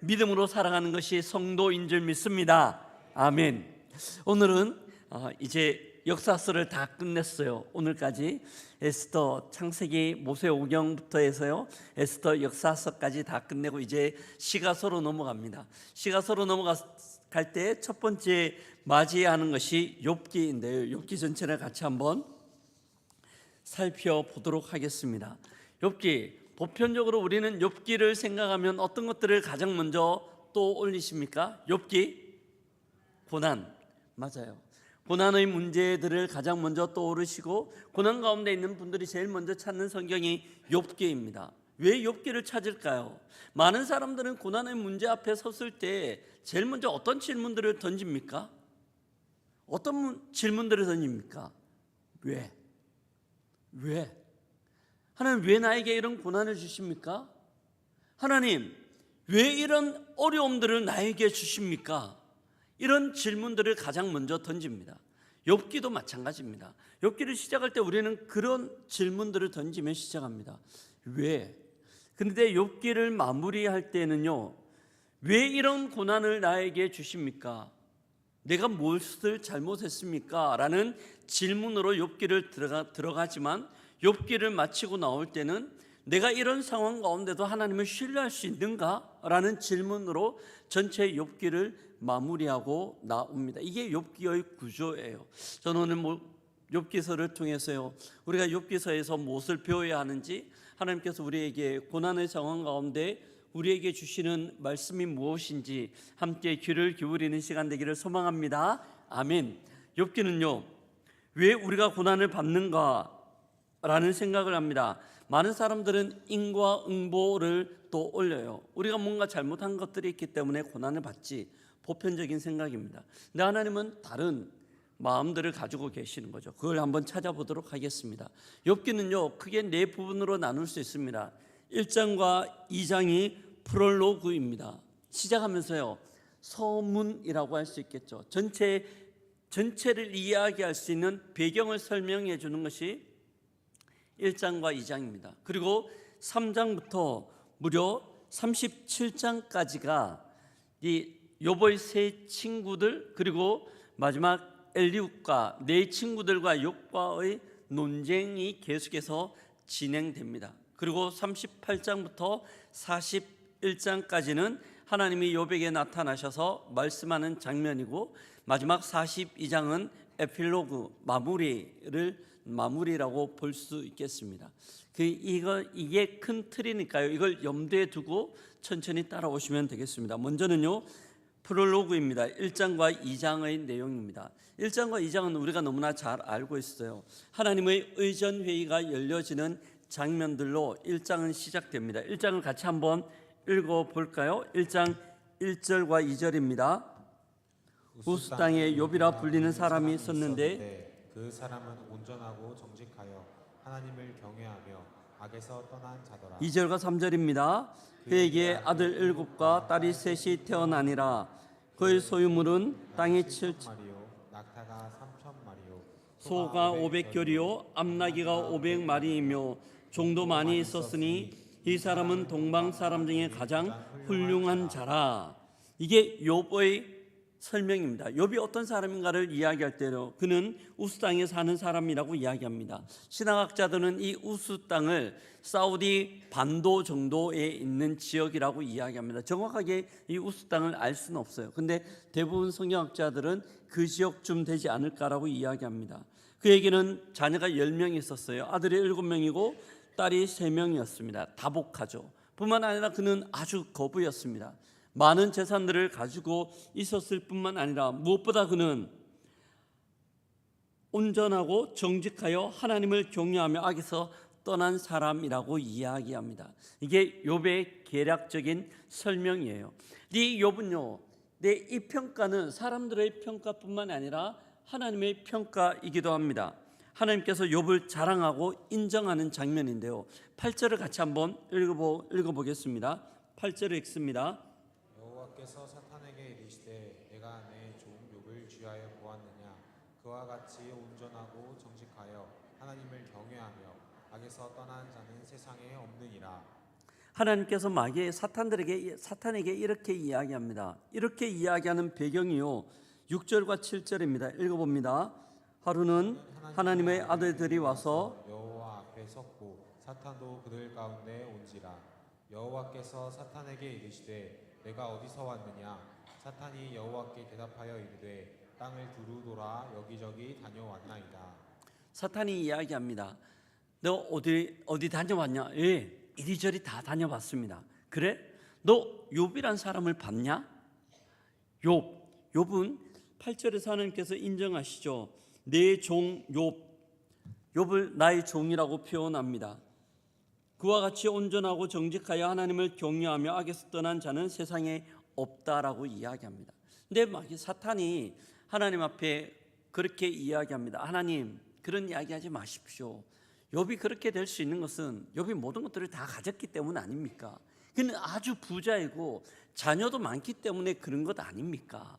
믿음으로 살아가는 것이 성도인 줄 믿습니다. 아멘. 오늘은 이제 역사서를 다 끝냈어요. 오늘까지 에스더, 창세기, 모세오경부터 해서요, 에스더 역사서까지 다 끝내고 이제 시가서로 넘어갑니다. 시가서로 넘어갈 때 첫 번째 맞이하는 것이 욥기인데요. 욥기 전체를 같이 한번 살펴보도록 하겠습니다. 욥기, 보편적으로 우리는 욥기를 생각하면 어떤 것들을 가장 먼저 떠올리십니까? 욥기? 고난. 맞아요. 고난의 문제들을 가장 먼저 떠오르시고, 고난 가운데 있는 분들이 제일 먼저 찾는 성경이 욥기입니다. 왜 욥기를 찾을까요? 많은 사람들은 고난의 문제 앞에 섰을 때 제일 먼저 어떤 질문들을 던집니까? 어떤 질문들을 던집니까? 왜? 하나님, 왜 나에게 이런 고난을 주십니까? 하나님, 왜 이런 어려움들을 나에게 주십니까? 이런 질문들을 가장 먼저 던집니다. 욥기도 마찬가지입니다. 욥기를 시작할 때 우리는 그런 질문들을 던지며 시작합니다. 왜? 그런데 욥기를 마무리할 때는요, 왜 이런 고난을 나에게 주십니까? 내가 무엇을 잘못했습니까? 라는 질문으로 욥기를 들어가지만, 욥기를 마치고 나올 때는 내가 이런 상황 가운데도 하나님을 신뢰할 수 있는가? 라는 질문으로 전체 욥기를 마무리하고 나옵니다. 이게 욥기의 구조예요. 저는 오늘 욥기서를 통해서요, 우리가 욥기서에서 무엇을 배워야 하는지, 하나님께서 우리에게 고난의 상황 가운데 우리에게 주시는 말씀이 무엇인지 함께 귀를 기울이는 시간 되기를 소망합니다. 아멘. 욥기는요, 왜 우리가 고난을 받는가 라는 생각을 합니다. 많은 사람들은 인과응보를 또 올려요. 우리가 뭔가 잘못한 것들이 있기 때문에 고난을 받지, 보편적인 생각입니다. 근데 하나님은 다른 마음들을 가지고 계시는 거죠. 그걸 한번 찾아보도록 하겠습니다. 욥기는요, 크게 네 부분으로 나눌 수 있습니다. 1장과 2장이 프롤로그입니다. 시작하면서요, 서문이라고 할 수 있겠죠. 전체를 이야기할 수 있는 배경을 설명해 주는 것이 1장과 2장입니다. 그리고 3장부터 무려 37장까지가 이 욥의 세 친구들, 그리고 마지막 엘리후과 네 친구들과 욥과의 논쟁이 계속해서 진행됩니다. 그리고 38장부터 41장까지는 하나님이 욥에게 나타나셔서 말씀하는 장면이고, 마지막 42장은 에필로그, 마무리라고 볼 수 있겠습니다. 이게 큰 틀이니까요, 이걸 염두에 두고 천천히 따라오시면 되겠습니다. 먼저는요, 프롤로그입니다. 1장과 2장의 내용입니다. 1장과 2장은 우리가 너무나 잘 알고 있어요. 하나님의 의전회의가 열려지는 장면들로 1장은 시작됩니다. 1장을 같이 한번 읽어볼까요? 1장 1절과 2절입니다. 우스 땅에 욥이라 불리는 사람이 있었는데 그 사람은 온전하고 정직하여 하나님을 경외하며 악에서 떠난 자더라. 2절과 3절입니다. 그에게 아들 7과 딸이 셋이 태어나니라. 그의 소유물은 땅이 7마리요 낙타가 3,000마리요 소가 500결이요 암나귀가 500마리이며 종도 많이 있었으니 이 사람은 동방 사람 중에 가장 훌륭한 자라. 이게 욥의 설명입니다. 욥이 어떤 사람인가를 이야기할 때로 그는 우스 땅에 사는 사람이라고 이야기합니다. 신학학자들은 이 우스 땅을 사우디 반도 정도에 있는 지역이라고 이야기합니다. 정확하게 이 우스 땅을 알 수는 없어요. 근데 대부분 성경학자들은 그 지역쯤 되지 않을까라고 이야기합니다. 그에게는 자녀가 10명이 있었어요. 아들이 7명이고 딸이 3명이었습니다. 다복하죠. 뿐만 아니라 그는 아주 거부였습니다. 많은 재산들을 가지고 있었을 뿐만 아니라 무엇보다 그는 온전하고 정직하여 하나님을 경외하며 악에서 떠난 사람이라고 이야기합니다. 이게 욥의 개략적인 설명이에요. 이 욥은요, 이 평가는 사람들의 평가뿐만 아니라 하나님의 평가이기도 합니다. 하나님께서 욥을 자랑하고 인정하는 장면인데요, 8절을 같이 한번 읽어보겠습니다. 8절을 읽습니다. 여호와께서 사탄에게 이르시되 내가 내 종 욥을 쥐하여 보았느냐. 그와 같이 온전하고 정직하여 하나님을 경외하며 악에서 떠난 자는 세상에 없느니라. 하나님께서 마귀의 사탄에게 이렇게 이야기합니다. 이렇게 이야기하는 배경이요 6절과 7절입니다. 읽어봅니다. 하루는 하나님의 아들들이 와서 여호와 앞에 섰고 사탄도 그들 가운데 온지라. 여호와께서 사탄에게 이르시되 내가 어디서 왔느냐. 사탄이 여호와께 대답하여 이르되 땅을 두루 돌아 여기저기 다녀왔나이다. 사탄이 이야기합니다. 너 어디 다녀왔냐? 예, 이리저리 다 다녀봤습니다. 그래? 너 욥이란 사람을 봤냐? 욥은 8절에서 하나님께서 인정하시죠. 내 종 욥을 나의 종이라고 표현합니다. 그와 같이 온전하고 정직하여 하나님을 경외하며 악에서 떠난 자는 세상에 없다라고 이야기합니다. 근데 막 사탄이 하나님 앞에 그렇게 이야기합니다. 하나님, 그런 이야기하지 마십시오. 욥이 그렇게 될 수 있는 것은 욥이 모든 것들을 다 가졌기 때문 아닙니까? 그는 아주 부자이고 자녀도 많기 때문에 그런 것 아닙니까?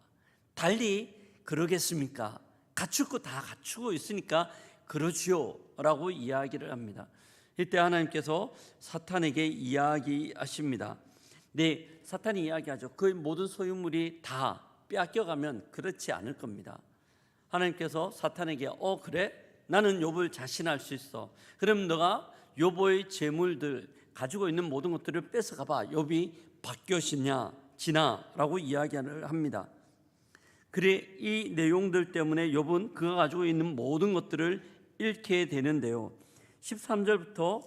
달리 그러겠습니까? 갖출 거 다 갖추고 있으니까 그러지요 라고 이야기를 합니다. 이때 하나님께서 사탄에게 이야기하십니다. 네, 사탄이 이야기하죠. 그의 모든 소유물이 다 빼앗겨가면 그렇지 않을 겁니다. 하나님께서 사탄에게 그래? 나는 욥을 자신할 수 있어. 그럼 너가 욥의 재물들 가지고 있는 모든 것들을 뺏어가봐. 욥이 바뀌었냐 지나라고 이야기를 합니다. 그래 이 내용들 때문에 욥은 그가 가지고 있는 모든 것들을 잃게 되는데요. 13절부터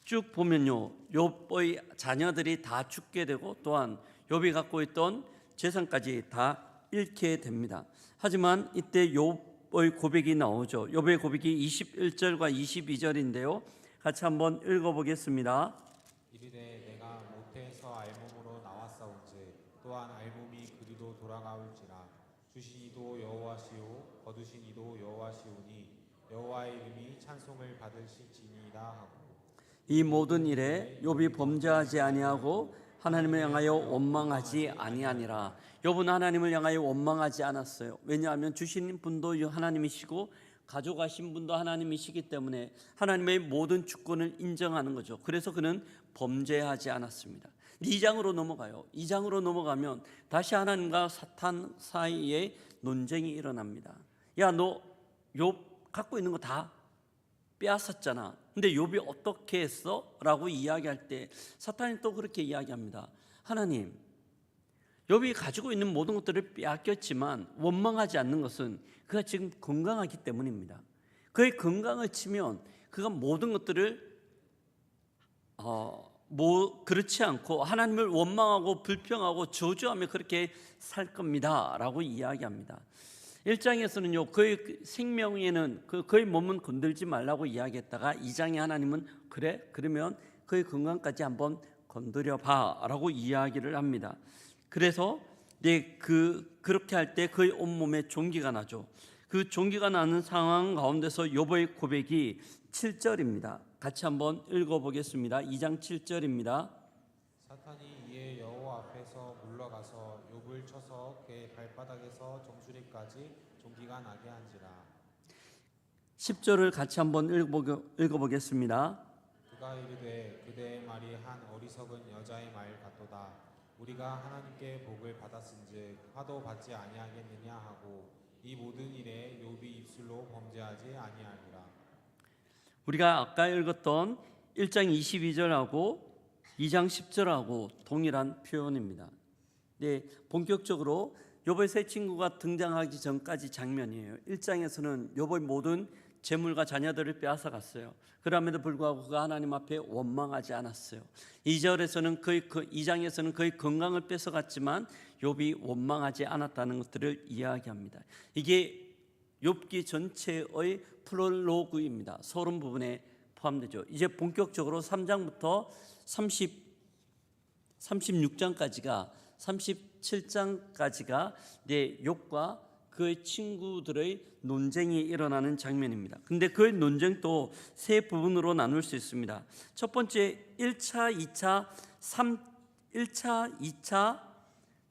쭉 보면요, 욥의 자녀들이 다 죽게 되고 또한 욥이 갖고 있던 재산까지 다 잃게 됩니다. 하지만 이때 욥의 고백이 나오죠. 욥의 고백이 21절과 22절인데요. 같이 한번 읽어보겠습니다. 이르되 내가 모태에서 알몸으로 나왔사온즉 또한 알몸이 그리도 돌아가올지라. 주신 이도 여호와시오 거두신 이도 여호와시오니 여호와의 이름이 찬송을 받으실지니이다 하고. 이 모든 일에 욥이 범죄하지 아니하고 하나님을 향하여 원망하지 아니하니라. 욥은 하나님을 향하여 원망하지 않았어요. 왜냐하면 주신 분도 하나님이시고 가져가신 분도 하나님이시기 때문에 하나님의 모든 주권을 인정하는 거죠. 그래서 그는 범죄하지 않았습니다. 2장으로 넘어가요. 2장으로 넘어가면 다시 하나님과 사탄 사이에 논쟁이 일어납니다. 야, 너 욥 갖고 있는 거 다 빼앗았잖아. 근데 욥이 어떻게 했어? 라고 이야기할 때 사탄이 또 그렇게 이야기합니다. 하나님, 욥이 가지고 있는 모든 것들을 빼앗겼지만 원망하지 않는 것은 그가 지금 건강하기 때문입니다. 그의 건강을 치면 그가 모든 것들을 그렇지 않고 하나님을 원망하고 불평하고 저주하며 그렇게 살 겁니다 라고 이야기합니다. 1장에서는요 그의 생명에는 그의 몸은 건들지 말라고 이야기했다가 2장에 하나님은 그래? 그러면 그의 건강까지 한번 건드려 봐 라고 이야기를 합니다. 그래서 그렇게 할 때 그의 온몸에 종기가 나죠. 그 종기가 나는 상황 가운데서 욥의 고백이 7절입니다. 같이 한번 읽어보겠습니다. 2장 7절입니다. 사탄이 이에 여호와 앞에서 물러가서 욥을 쳐서 그의 발바닥에서 정수리까지 종기가 나게 한지라. 10절을 같이 한번 읽어보겠습니다. 그가 이르되 그대의 말이 한 어리석은 여자의 말 같도다. 우리가 하나님께 복을 받았은즉 화도 받지 아니하겠느냐 하고 이 모든 일에 욥이 입술로 범죄하지 아니하리라. 우리가 아까 읽었던 1장 22절하고 2장 10절하고 동일한 표현입니다. 네, 본격적으로 욥의 세 친구가 등장하기 전까지 장면이에요. 1장에서는 욥의 모든 재물과 자녀들을 빼앗아 갔어요. 그럼에도 불구하고 그가 하나님 앞에 원망하지 않았어요. 2장에서는 그의 건강을 뺏어갔지만 욥이 원망하지 않았다는 것들을 이야기합니다. 이게 욥기 전체의 프롤로그입니다. 서론 부분에 포함되죠. 이제 본격적으로 3장부터 36장까지가 37장까지가 욥과 그의 친구들의 논쟁이 일어나는 장면입니다. 근데 그의 논쟁도 세 부분으로 나눌 수 있습니다. 첫 번째 1차, 2차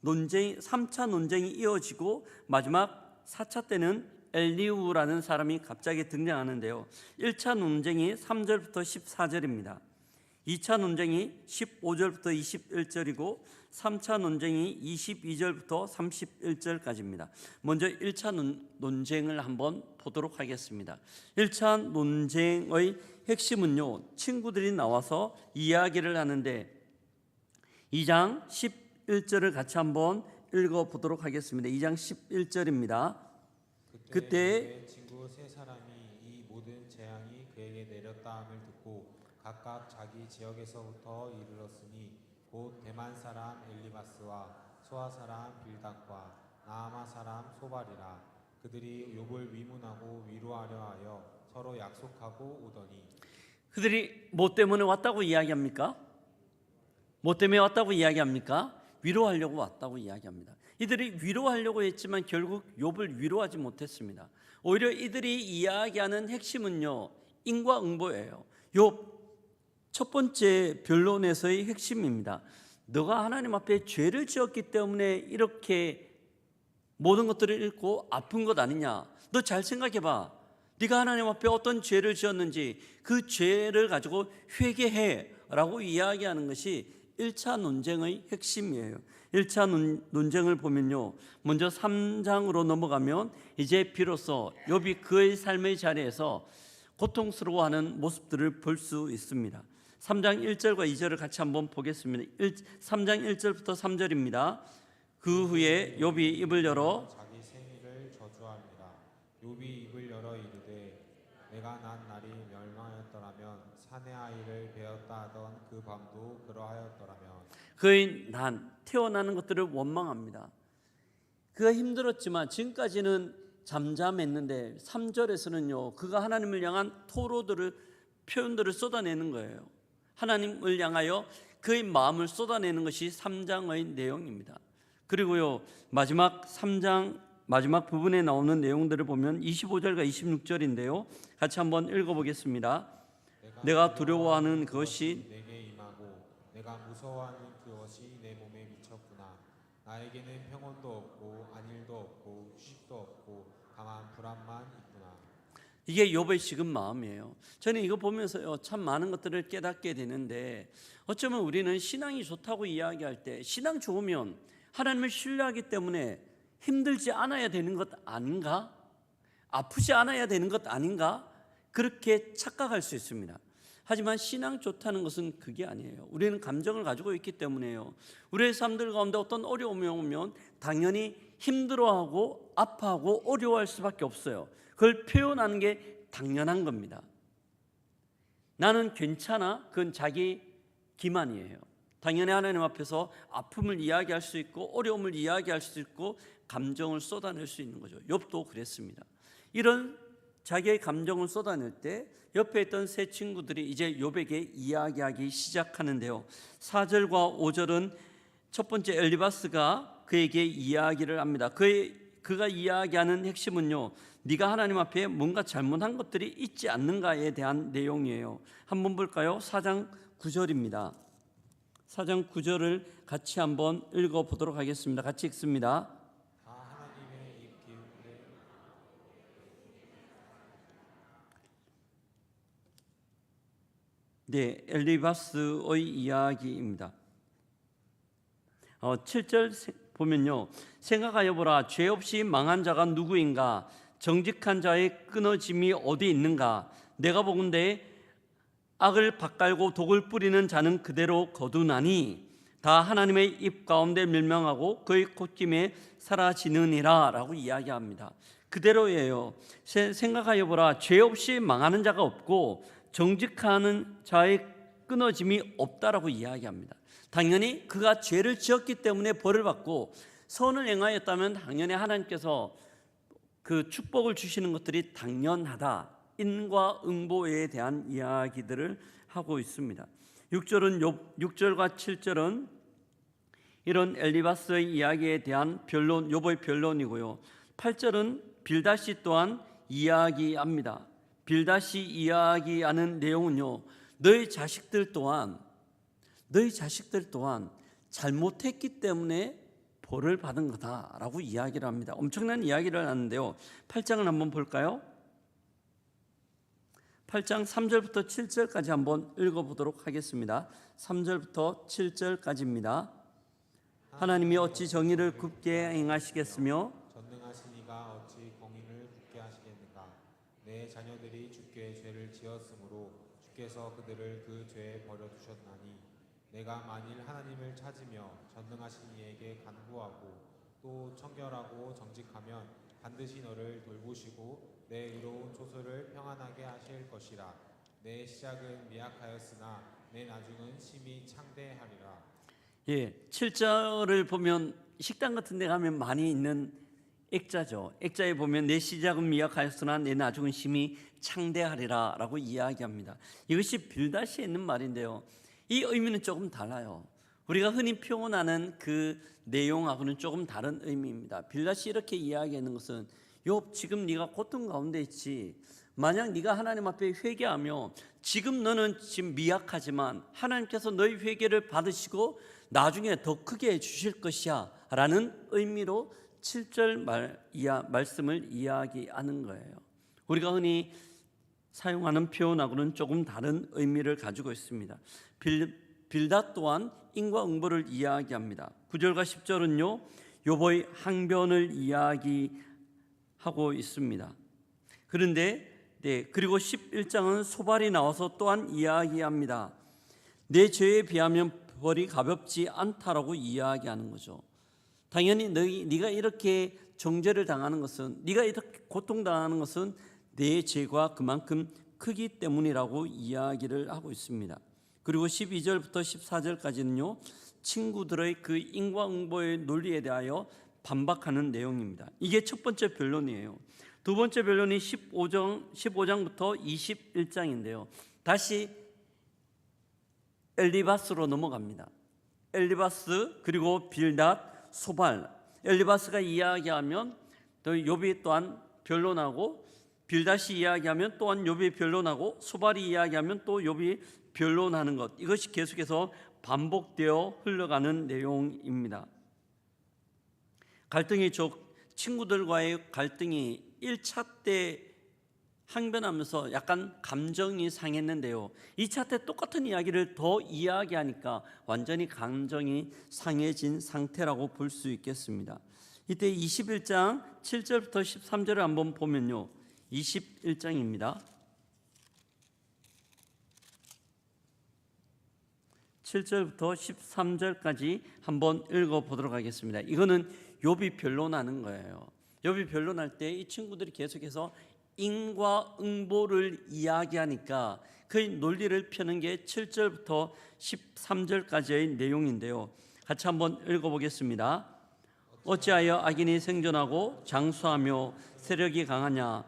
논쟁, 3차 논쟁이 이어지고 마지막 4차 때는 엘리후라는 사람이 갑자기 등장하는데요. 1차 논쟁이 3절부터 14절입니다. 2차 논쟁이 15절부터 21절이고 3차 논쟁이 22절부터 31절까지입니다. 먼저 1차 논쟁을 한번 보도록 하겠습니다. 1차 논쟁의 핵심은요, 친구들이 나와서 이야기를 하는데 2장 11절을 같이 한번 읽어보도록 하겠습니다. 2장 11절입니다. 그때 그의 친구 세 사람이 이 모든 재앙이 그에게 내렸다함을 듣고 각각 자기 지역에서부터 이르렀으니 곧 대만 사람 엘리바스와 소아 사람 빌닷과 나아마 사람 소발이라. 그들이 욥을 위문하고 위로하려 하여 서로 약속하고 오더니. 그들이 뭐 때문에 왔다고 이야기합니까? 뭐 때문에 왔다고 이야기합니까? 위로하려고 왔다고 이야기합니다. 이들이 위로하려고 했지만 결국 욥을 위로하지 못했습니다. 오히려 이들이 이야기하는 핵심은요, 인과응보예요. 욥 첫 번째 변론에서의 핵심입니다. 너가 하나님 앞에 죄를 지었기 때문에 이렇게 모든 것들을 잃고 아픈 것 아니냐? 너 잘 생각해봐. 네가 하나님 앞에 어떤 죄를 지었는지 그 죄를 가지고 회개해 라고 이야기하는 것이 1차 논쟁의 핵심이에요. 1차 논쟁을 보면요, 먼저 3장으로 넘어가면 이제 비로소 욥이 그의 삶의 자리에서 고통스러워하는 모습들을 볼 수 있습니다. 3장 1절과 2절을 같이 한번 보겠습니다. 3장 1절부터 3절입니다. 그 후에 욥이 입을 열어 자기 생일을 저주합니다. 욥이 입을 열어 이르되 내가 난 날이 멸망하였더라면 사내 아이를 베었다 하던 그 밤도 그러하였더라면. 그의 난 태어나는 것들을 원망합니다. 그가 힘들었지만 지금까지는 잠잠했는데 3절에서는요, 그가 하나님을 향한 표현들을 쏟아내는 거예요. 하나님을 향하여 그의 마음을 쏟아내는 것이 3장의 내용입니다. 그리고요, 마지막 3장 마지막 부분에 나오는 내용들을 보면 25절과 26절인데요, 같이 한번 읽어보겠습니다. 내가 두려워하는 그것이 내게 임하고 내가 무서워하는 그것이 내 몸에 미쳤구나. 나에게는 평온도 없고 안일도 없고 휴식도 없고 다만 불안만 있구나. 이게 욥의 지금 마음이에요. 저는 이거 보면서요, 참 많은 것들을 깨닫게 되는데, 어쩌면 우리는 신앙이 좋다고 이야기할 때 신앙 좋으면 하나님을 신뢰하기 때문에 힘들지 않아야 되는 것 아닌가? 아프지 않아야 되는 것 아닌가? 그렇게 착각할 수 있습니다. 하지만 신앙 좋다는 것은 그게 아니에요. 우리는 감정을 가지고 있기 때문에요, 우리의 삶들 가운데 어떤 어려움이 오면 당연히 힘들어하고 아파하고 어려워할 수밖에 없어요. 그걸 표현하는 게 당연한 겁니다. 나는 괜찮아, 그건 자기 기만이에요. 당연히 하나님 앞에서 아픔을 이야기할 수 있고 어려움을 이야기할 수 있고 감정을 쏟아낼 수 있는 거죠. 욥도 그랬습니다. 이런 자기의 감정을 쏟아낼 때 옆에 있던 세 친구들이 이제 욥에게 이야기하기 시작하는데요, 4절과 5절은 첫 번째 엘리바스가 그에게 이야기를 합니다. 그가 이야기하는 핵심은요, 네가 하나님 앞에 뭔가 잘못한 것들이 있지 않는가에 대한 내용이에요. 한번 볼까요? 4장 9절입니다. 4장 9절을 같이 한번 읽어보도록 하겠습니다. 같이 읽습니다. 다 하나님의 입 기울에 네, 엘리바스의 이야기입니다. 7절 보면요, 생각하여 보라. 죄 없이 망한 자가 누구인가? 정직한 자의 끊어짐이 어디 있는가? 내가 보건대 악을 밭갈고 독을 뿌리는 자는 그대로 거두나니 다 하나님의 입 가운데 멸망하고 그의 콧김에 사라지느니라 라고 이야기합니다. 그대로예요. 생각하여 보라. 죄 없이 망하는 자가 없고 정직한 자의 끊어짐이 없다라고 이야기합니다. 당연히 그가 죄를 지었기 때문에 벌을 받고 선을 행하였다면 당연히 하나님께서 그 축복을 주시는 것들이 당연하다. 인과응보에 대한 이야기들을 하고 있습니다. 6절과 7절은 이런 엘리바스의 이야기에 대한 변론, 욥의 변론이고요. 8절은 빌닷이 또한 이야기합니다. 빌닷이 이야기하는 내용은요, 너희 자식들 또한 잘못했기 때문에 벌을 받은 거다라고 이야기를 합니다. 엄청난 이야기를 하는데요, 8장을 한번 볼까요? 8장 3절부터 7절까지 한번 읽어보도록 하겠습니다. 3절부터 7절까지입니다. 하나님이 어찌 정의를 굽게 행하시겠으며 전능하신 이가 어찌 공의를 굳게 하시겠는가. 내 자녀들이 주께 죄를 지었으므로 주께서 그들을 그 죄에 버려두셨나니 내가 만일 하나님을 찾으며 전능하신 이에게 간구하고 또 청결하고 정직하면 반드시 너를 돌보시고 내 의로운 초소를 평안하게 하실 것이라. 내 시작은 미약하였으나 내 나중은 심히 창대하리라. 7절을 보면 식당 같은 데 가면 많이 있는 액자죠. 액자에 보면 내 시작은 미약하였으나 내 나중은 심히 창대하리라 라고 이야기합니다. 이것이 빌닷이 있는 말인데요, 이 의미는 조금 달라요. 우리가 흔히 표현하는 그 내용하고는 조금 다른 의미입니다. 빌닷이 이렇게 이야기하는 것은, 욥, 지금 네가 고통 가운데 있지. 만약 네가 하나님 앞에 회개하며 지금 너는 지금 미약하지만 하나님께서 너희 회개를 받으시고 나중에 더 크게 해주실 것이야 라는 의미로 7절 말씀을 이야기하는 거예요. 우리가 흔히 사용하는 표현하고는 조금 다른 의미를 가지고 있습니다. 빌닷 또한 인과응보를 이야기합니다. 9절과 10절은요 욥의 항변을 이야기하고 있습니다. 그런데 그리고 11장은 소발이 나와서 또한 이야기합니다. 내 죄에 비하면 벌이 가볍지 않다라고 이야기하는 거죠. 당연히 네가 이렇게 정죄를 당하는 것은, 네가 이렇게 고통당하는 것은 내 죄가 그만큼 크기 때문이라고 이야기를 하고 있습니다. 그리고 12절부터 14절까지는요 친구들의 그 인과응보의 논리에 대하여 반박하는 내용입니다. 이게 첫 번째 변론이에요. 두 번째 변론이 15장부터 21장인데요 다시 엘리바스로 넘어갑니다. 엘리바스 그리고 빌닷, 소발. 엘리바스가 이야기하면 또 욥이 또한 변론하고, 빌닷이 이야기하면 또한 욥이 변론하고, 소발이 이야기하면 또 욥이 변론하는 것, 이것이 계속해서 반복되어 흘러가는 내용입니다. 친구들과의 갈등이 1차 때 항변하면서 약간 감정이 상했는데요 2차 때 똑같은 이야기를 더 이야기하니까 완전히 감정이 상해진 상태라고 볼 수 있겠습니다. 이때 21장 7절부터 13절을 한번 보면요 21장입니다 7절부터 13절까지 한번 읽어보도록 하겠습니다. 이거는 욥이 변론하는 거예요. 욥이 변론할 때 이 친구들이 계속해서 인과응보를 이야기하니까 그 논리를 펴는 게 7절부터 13절까지의 내용인데요 같이 한번 읽어보겠습니다. 어찌하여 악인이 생존하고 장수하며 세력이 강하냐.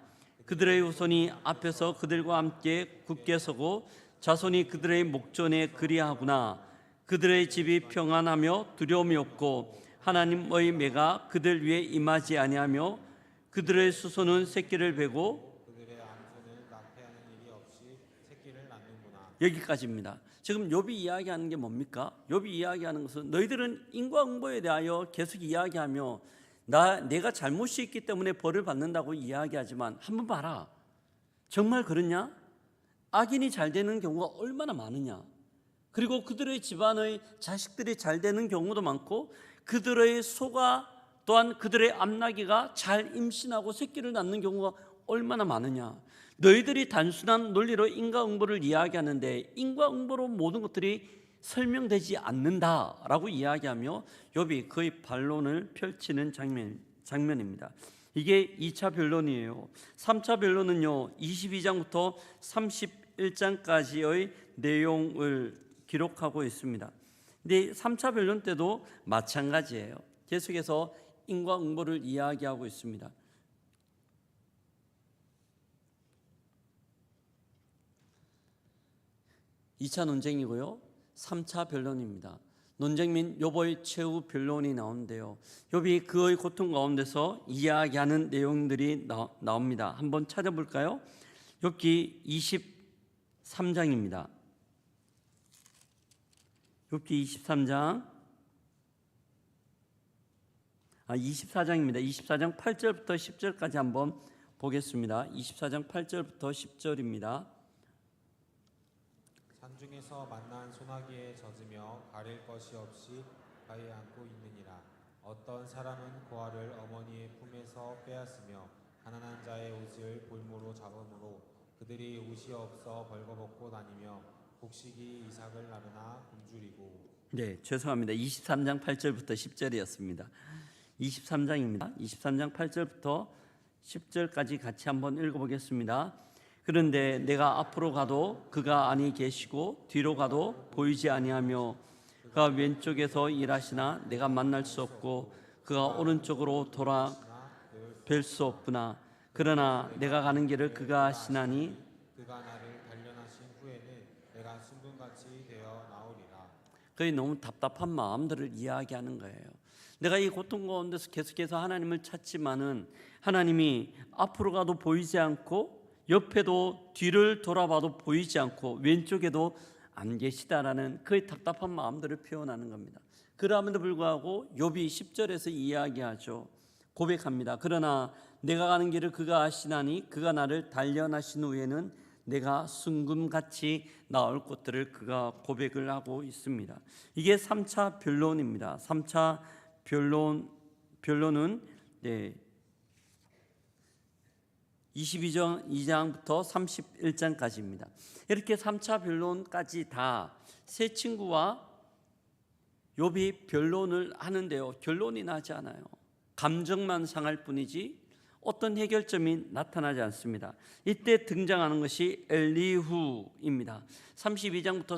그들의 후손이 앞에서 그들과 함께 굳게 서고 자손이 그들의 목전에 그리하구나. 그들의 집이 평안하며 두려움이 없고 하나님의 매가 그들 위에 임하지 아니하며 그들의 수소는 새끼를 베고 그들의 암소는 낙태하는 일이 없이 새끼를 낳는구나. 여기까지입니다. 지금 욥이 이야기하는 게 뭡니까? 욥이 이야기하는 것은 너희들은 인과응보에 대하여 계속 이야기하며 내가 잘못이 있기 때문에 벌을 받는다고 이야기하지만 한번 봐라. 정말 그렇냐? 악인이 잘 되는 경우가 얼마나 많으냐. 그리고 그들의 집안의 자식들이 잘 되는 경우도 많고 그들의 소가 또한 그들의 암나귀가 잘 임신하고 새끼를 낳는 경우가 얼마나 많으냐. 너희들이 단순한 논리로 인과응보를 이야기하는데 인과응보로 모든 것들이 설명되지 않는다라고 이야기하며 욥이 그의 반론을 펼치는 장면입니다. 이게 2차 변론이에요. 3차 변론은요 22장부터 31장까지의 내용을 기록하고 있습니다. 근데 3차 변론 때도 마찬가지예요. 계속해서 인과응보를 이야기하고 있습니다. 2차 논쟁이고요 3차 변론입니다. 논쟁 및 욥의 최후 변론이 나오는데요 욥이 그의 고통 가운데서 이야기하는 내용들이 나옵니다. 한번 찾아볼까요? 욥기 23장입니다. 욥기 23장 24장입니다. 24장 8절부터 10절까지 한번 보겠습니다. 24장 8절부터 10절입니다. 성중에서 만난 소나기에 젖으며 가릴 것이 없이 가에 안고 있느니라. 어떤 사람은 고아를 어머니의 품에서 빼앗으며 가난한 자의 옷을 볼모로 잡음으로 그들이 옷이 없어 벌거벗고 다니며 곡식이 이삭을 나르나 굶주리고. 네, 죄송합니다. 23장 8절부터 10절이었습니다. 23장입니다. 23장 8절부터 10절까지 같이 한번 읽어보겠습니다. 그런데 내가 앞으로 가도 그가 아니 계시고 뒤로 가도 보이지 아니하며 그가 왼쪽에서 일하시나 내가 만날 수 없고 그가 오른쪽으로 돌아 뵐 수 없구나. 그러나 내가 가는 길을 그가 아시나니 그가 나를 단련하신 후에는 내가 순금같이 되어 나오리라. 그의 너무 답답한 마음들을 이야기하는 거예요. 내가 이 고통 가운데서 계속해서 하나님을 찾지만은 하나님이 앞으로 가도 보이지 않고 옆에도 뒤를 돌아봐도 보이지 않고 왼쪽에도 안 계시다라는 그의 답답한 마음들을 표현하는 겁니다. 그럼에도 불구하고 욥이 10절에서 이야기하죠. 고백합니다. 그러나 내가 가는 길을 그가 아시나니 그가 나를 단련하신 후에는 내가 순금같이 나올 것들을 그가 고백을 하고 있습니다. 이게 3차 변론입니다. 3차 변론은 22장부터 31장까지입니다. 이렇게 3차 변론까지 다 세 친구와 욥이 변론을 하는데요. 결론이 나지 않아요. 감정만 상할 뿐이지 어떤 해결점이 나타나지 않습니다. 이때 등장하는 것이 엘리후입니다. 32장부터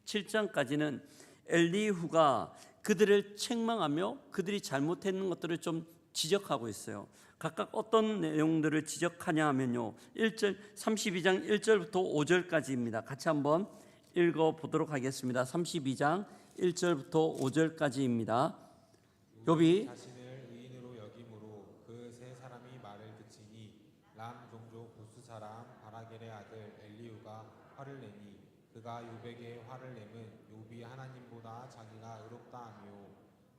37장까지는 엘리후가 그들을 책망하며 그들이 잘못했는 것들을 좀 지적하고 있어요. 각각 어떤 내용들을 지적하냐 하면요, 32장 1절부터 5절까지입니다. 같이 한번 읽어보도록 하겠습니다. 32장 1절부터 5절까지입니다. 욥이 자신을 의인으로 여김으로 그 세 사람이 말을 그치니 람 종족 부스 사람 바라겔의 아들 엘리후가 화를 내니 그가 욥에게 화를 내면 욥이 하나님보다 자기가 의롭다 하며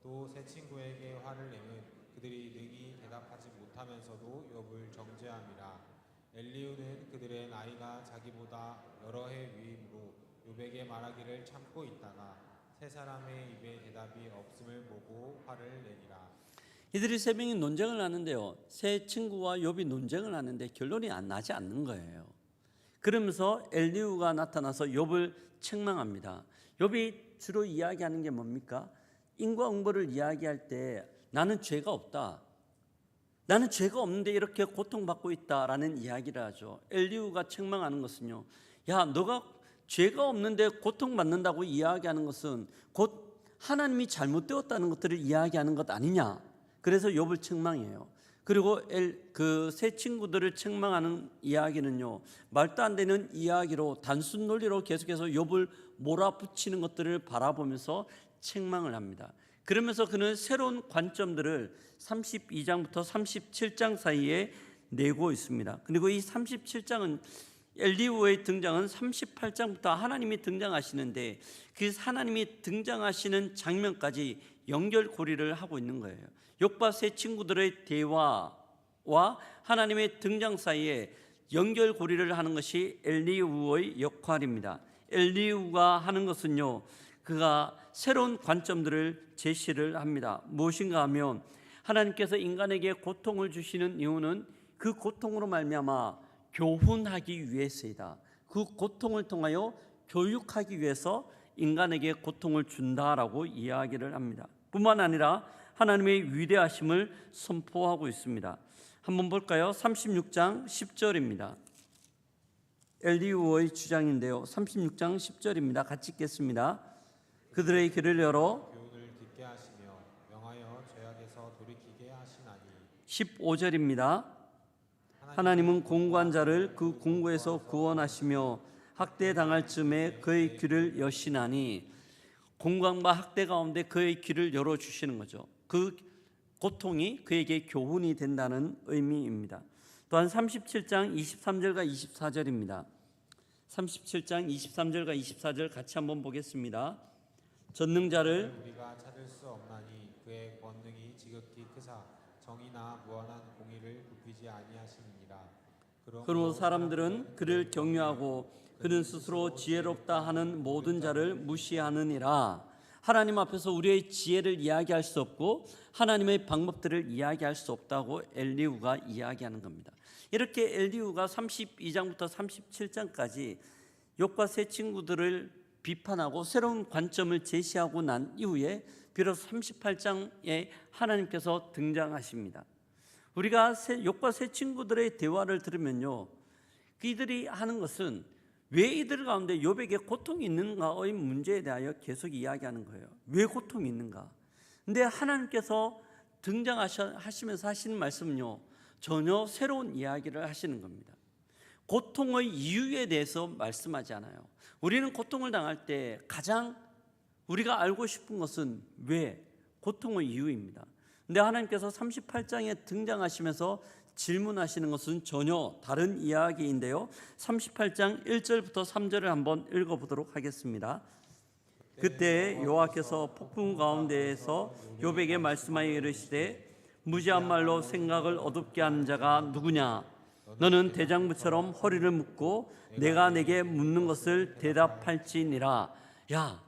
또 세 친구에게 화를 내면 그들이 능히 대답하지 못하면서도 욥을 정죄함이라. 엘리후는 그들의 나이가 자기보다 여러 해 위임으로 욥에게 말하기를 참고 있다가 세 사람의 입에 대답이 없음을 보고 화를 내니라. 이들이 세 명이 논쟁을 하는데요, 세 친구와 욥이 논쟁을 하는데 결론이 안 나지 않는 거예요. 그러면서 엘리후가 나타나서 욥을 책망합니다. 욥이 주로 이야기하는 게 뭡니까? 인과응보를 이야기할 때 나는 죄가 없다, 나는 죄가 없는데 이렇게 고통받고 있다라는 이야기를 하죠. 엘리후가 책망하는 것은요, 야, 너가 죄가 없는데 고통받는다고 이야기하는 것은 곧 하나님이 잘못되었다는 것들을 이야기하는 것 아니냐. 그래서 욥을 책망해요. 그리고 그 세 친구들을 책망하는 이야기는요, 말도 안 되는 이야기로 단순 논리로 계속해서 욥을 몰아붙이는 것들을 바라보면서 책망을 합니다. 그러면서 그는 새로운 관점들을 32장부터 37장 사이에 내고 있습니다. 그리고 이 37장은 엘리후의 등장은 38장부터 하나님이 등장하시는데 그 하나님이 등장하시는 장면까지 연결고리를 하고 있는 거예요. 욥과 세 친구들의 대화와 하나님의 등장 사이에 연결고리를 하는 것이 엘리후의 역할입니다. 엘리후가 하는 것은요, 그가 새로운 관점들을 제시를 합니다. 무엇인가 하면 하나님께서 인간에게 고통을 주시는 이유는 그 고통으로 말미암아 교훈하기 위해서이다. 그 고통을 통하여 교육하기 위해서 인간에게 고통을 준다라고 이야기를 합니다. 뿐만 아니라 하나님의 위대하심을 선포하고 있습니다. 한번 볼까요? 36장 10절입니다. 엘리후의 주장인데요, 36장 10절입니다. 같이 읽겠습니다. 그들의 귀를 열어 교훈을 듣게 하시며 명하여 죄악에서 돌이키게 하시나니. 15절입니다. 하나님은 공고한 자를 그 공고에서 구원하시며 학대당할 즈음에 그의 귀를 여시나니, 공강과 학대 가운데 그의 귀를 열어주시는 거죠. 그 고통이 그에게 교훈이 된다는 의미입니다. 또한 37장 23절과 24절입니다. 37장 23절과 24절 같이 한번 보겠습니다. 전능자를 우리가 찾을 수 없나니 그의 권능이 지극히 크사 정의나 무한한 공의를 굽히지 아니하시니라. 그러므로 사람들은 그를 경외하고 그는 스스로 지혜롭다 하는 모든 자를 무시하느니라. 하나님 앞에서 우리의 지혜를 이야기할 수 없고 하나님의 방법들을 이야기할 수 없다고 엘리후가 이야기하는 겁니다. 이렇게 엘리후가 32장부터 37장까지 욥과 세 친구들을 비판하고 새로운 관점을 제시하고 난 이후에 비로소 38장에 하나님께서 등장하십니다. 우리가 욥과 세 친구들의 대화를 들으면요, 그들이 하는 것은 왜 이들 가운데 욥에게 고통이 있는가의 문제에 대하여 계속 이야기하는 거예요. 왜 고통이 있는가? 근데 하나님께서 등장하시면서 하시는 말씀은요, 전혀 새로운 이야기를 하시는 겁니다. 고통의 이유에 대해서 말씀하지 않아요. 우리는 고통을 당할 때 가장 우리가 알고 싶은 것은 왜? 고통의 이유입니다. 근데 하나님께서 38장에 등장하시면서 질문하시는 것은 전혀 다른 이야기인데요. 38장 1절부터 3절을 한번 읽어보도록 하겠습니다. 그때 여호와께서 폭풍 가운데에서 욥에게 말씀하여 이르시되 무지한 말로 생각을 어둡게 하는 자가 누구냐? 너는 대장부처럼 허리를 묶고 내가 내게 묻는 것을 대답할지니라. 야,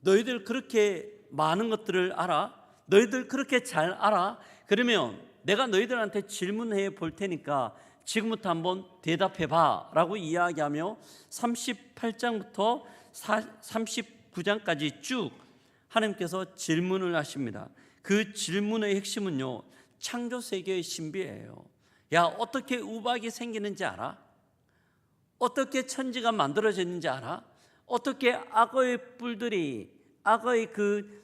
너희들 그렇게 많은 것들을 알아? 너희들 그렇게 잘 알아? 그러면 내가 너희들한테 질문해 볼 테니까 지금부터 한번 대답해봐 라고 이야기하며 38장부터 39장까지 쭉 하나님께서 질문을 하십니다. 그 질문의 핵심은요, 창조세계의 신비예요. 야, 어떻게 우박이 생기는지 알아? 어떻게 천지가 만들어졌는지 알아? 어떻게 악어의 뿔들이, 악어의 그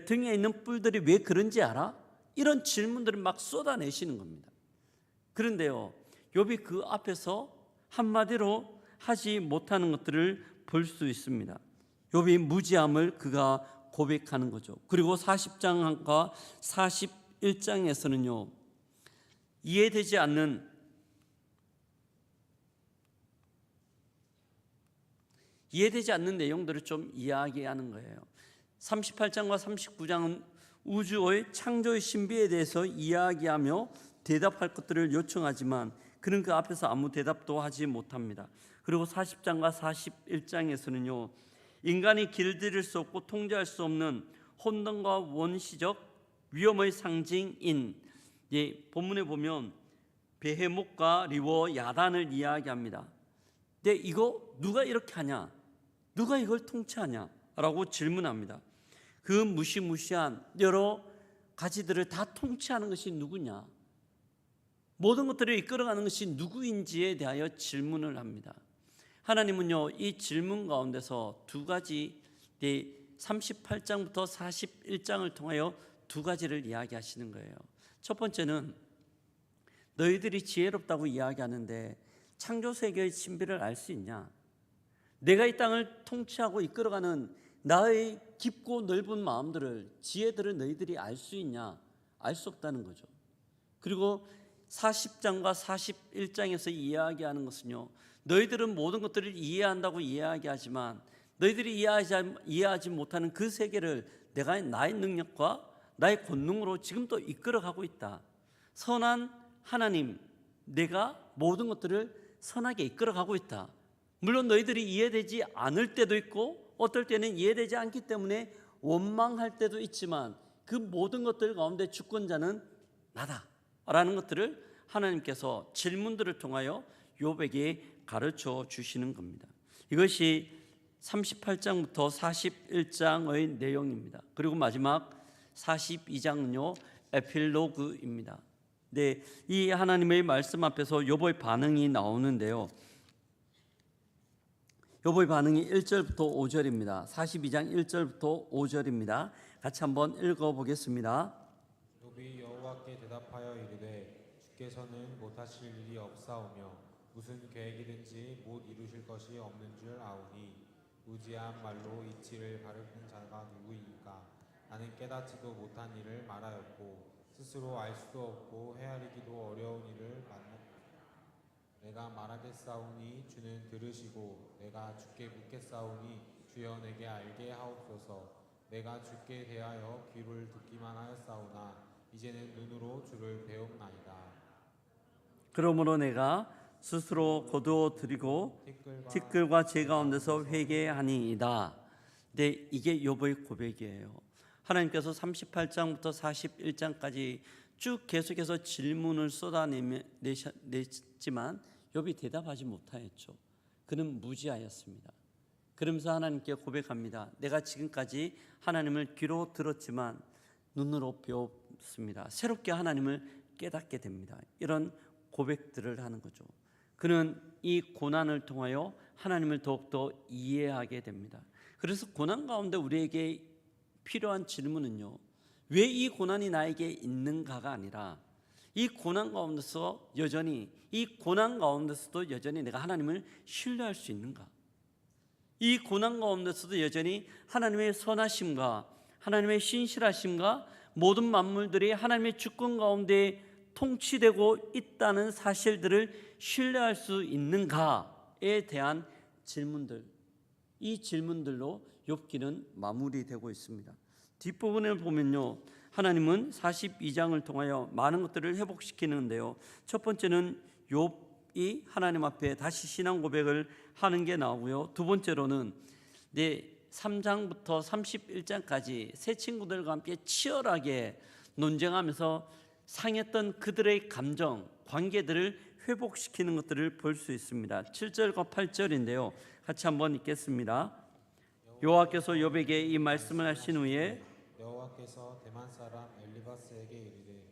등에 있는 뿔들이 왜 그런지 알아? 이런 질문들을 막 쏟아내시는 겁니다. 그런데요, 욥이 그 앞에서 한마디로 하지 못하는 것들을 볼 수 있습니다. 욥이 무지함을 그가 고백하는 거죠. 그리고 40장과 41장에서는요, 이해되지 않는 내용들을 좀 이야기하는 거예요. 38장과 39장은 우주의 창조의 신비에 대해서 이야기하며 대답할 것들을 요청하지만 그는 그 앞에서 아무 대답도 하지 못합니다. 그리고 40장과 41장에서는요, 인간이 길들일 수 없고 통제할 수 없는 혼돈과 원시적 위험의 상징인, 본문에 보면 베헤못과 리워 야단을 이야기합니다. 근데 이거 누가 이렇게 하냐? 누가 이걸 통치하냐? 라고 질문합니다. 그 무시무시한 여러 가지들을 다 통치하는 것이 누구냐? 모든 것들을 이끌어가는 것이 누구인지에 대하여 질문을 합니다. 하나님은요, 이 질문 가운데서 두 가지, 38장부터 41장을 통하여 두 가지를 이야기하시는 거예요. 첫 번째는 너희들이 지혜롭다고 이야기하는데 창조세계의 신비를 알 수 있냐? 내가 이 땅을 통치하고 이끌어가는 나의 깊고 넓은 마음들을, 지혜들을 너희들이 알 수 있냐? 알 수 없다는 거죠. 그리고 40장과 41장에서 이야기하는 것은요, 너희들은 모든 것들을 이해한다고 이야기하지만 너희들이 이해하지 못하는 그 세계를 내가 나의 능력과 나의 권능으로 지금도 이끌어가고 있다. 선한 하나님, 내가 모든 것들을 선하게 이끌어가고 있다. 물론 너희들이 이해되지 않을 때도 있고 어떨 때는 이해되지 않기 때문에 원망할 때도 있지만 그 모든 것들 가운데 주권자는 나다 라는 것들을 하나님께서 질문들을 통하여 욥에게 가르쳐 주시는 겁니다. 이것이 38장부터 41장의 내용입니다. 그리고 마지막 42장은요, 에필로그입니다. 네, 이 하나님의 말씀 앞에서 욥의 반응이 나오는데요, 욥의 반응이 1절부터 5절입니다. 42장 1절부터 5절입니다. 같이 한번 읽어보겠습니다. 욥이 여호와께 대답하여 이르되 주께서는 못하실 일이 없사오며 무슨 계획이든지 못 이루실 것이 없는 줄 아오니 무지한 말로 이치를 가르치는 자가 누구이니까. 나는 깨닫지도 못한 일을 말하였고 스스로 알 수도 없고 헤아리기도 어려운 일을 내가 말하겠사오니 주는 들으시고 내가 주께 묻겠사오니 주여 내게 알게 하옵소서. 내가 주께 대하여 귀를 듣기만 하였사오나 이제는 눈으로 주를 배웁나이다. 그러므로 내가 스스로 거두어 드리고 티끌과 제 가운데서 회개하니이다. 네, 이게 욥의 고백이에요. 하나님께서 38장부터 41장까지 쭉 계속해서 질문을 쏟아냈지만 욥이 대답하지 못하였죠. 그는 무지하였습니다. 그러면서 하나님께 고백합니다. 내가 지금까지 하나님을 귀로 들었지만 눈으로 배웠습니다. 새롭게 하나님을 깨닫게 됩니다. 이런 고백들을 하는 거죠. 그는 이 고난을 통하여 하나님을 더욱더 이해하게 됩니다. 그래서 고난 가운데 우리에게 필요한 질문은요, 왜 이 고난이 나에게 있는가가 아니라 이 고난 가운데서 여전히 내가 하나님을 신뢰할 수 있는가? 이 고난 가운데서도 여전히 하나님의 선하심과 하나님의 신실하심과 모든 만물들이 하나님의 주권 가운데 통치되고 있다는 사실들을 신뢰할 수 있는가에 대한 질문들, 이 질문들로 욥기는 마무리되고 있습니다. 뒷부분을 보면요, 하나님은 42장을 통하여 많은 것들을 회복시키는데요, 첫 번째는 욥이 하나님 앞에 다시 신앙 고백을 하는 게 나오고요, 두 번째로는 3장부터 31장까지 새 친구들과 함께 치열하게 논쟁하면서 상했던 그들의 감정, 관계들을 회복시키는 것들을 볼 수 있습니다. 7절과 8절인데요, 같이 한번 읽겠습니다. 여호와께서 욥에게 이 말씀을 하신 후에 여호와께서 대만 사람 엘리바스에게 이르되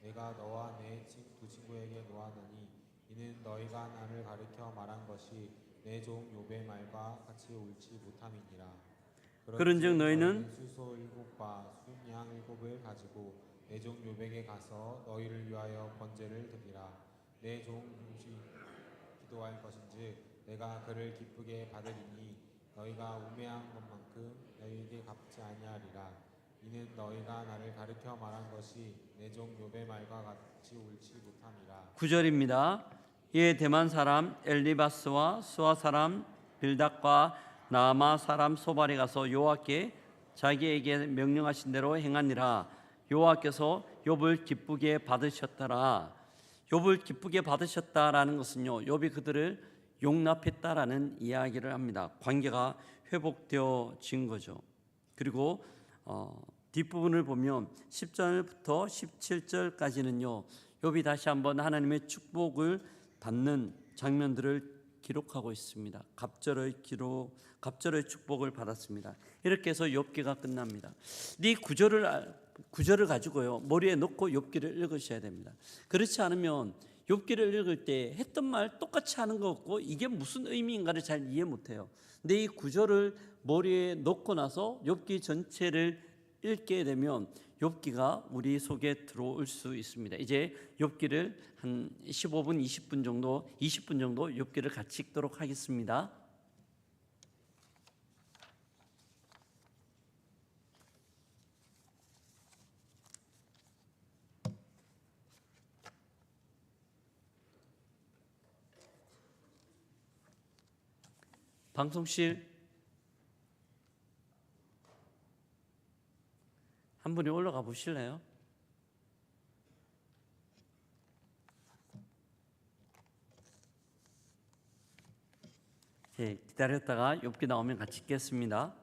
내가 너와 내 두 친구에게 노하노니 이는 너희가 나를 가리켜 말한 것이 내 종 욥의 말과 같이 옳지 못함이니라. 그런즉 너희는 수소 7과 순양 7을 가지고 내 종 욥에게 가서 너희를 위하여 번제를 드리라. 내 종 욥이 기도할 것인즉 내가 그를 기쁘게 받으리니 너희가 우매한 것만큼 너희에게 갚지 아니하리라. 이는 너희가 나를 가르쳐 말한 것이 내 종 욥의 말과 같이 옳지 못함이라. 9절입니다. 이에 대만 사람 엘리바스와 수아 사람 빌닷과 나아마 사람 소발이 가서 여호와께 자기에게 명령하신 대로 행하니라. 여호와께서 욥을 기쁘게 받으셨더라. 욥을 기쁘게 받으셨다라는 것은요, 욥이 그들을 용납했다라는 이야기를 합니다. 관계가 회복되어진 거죠. 그리고 뒷부분을 보면 10절부터 17절까지는요, 욥이 다시 한번 하나님의 축복을 받는 장면들을 기록하고 있습니다. 갑절의 축복을 받았습니다. 이렇게 해서 욥기가 끝납니다. 이 구절을 가지고요, 머리에 넣고 욥기를 읽으셔야 됩니다. 그렇지 않으면 욥기를 읽을 때 했던 말 똑같이 하는 거 없고 이게 무슨 의미인가를 잘 이해 못해요. 근데 이 구절을 머리에 넣고 나서 욥기 전체를 읽게 되면 욥기가 우리 속에 들어올 수 있습니다. 이제 욥기를 한 15분, 20분 정도 욥기를 같이 읽도록 하겠습니다. 방송실 한 분이 올라가 보실래요? 기다렸다가 욥기 나오면 같이 읽겠습니다.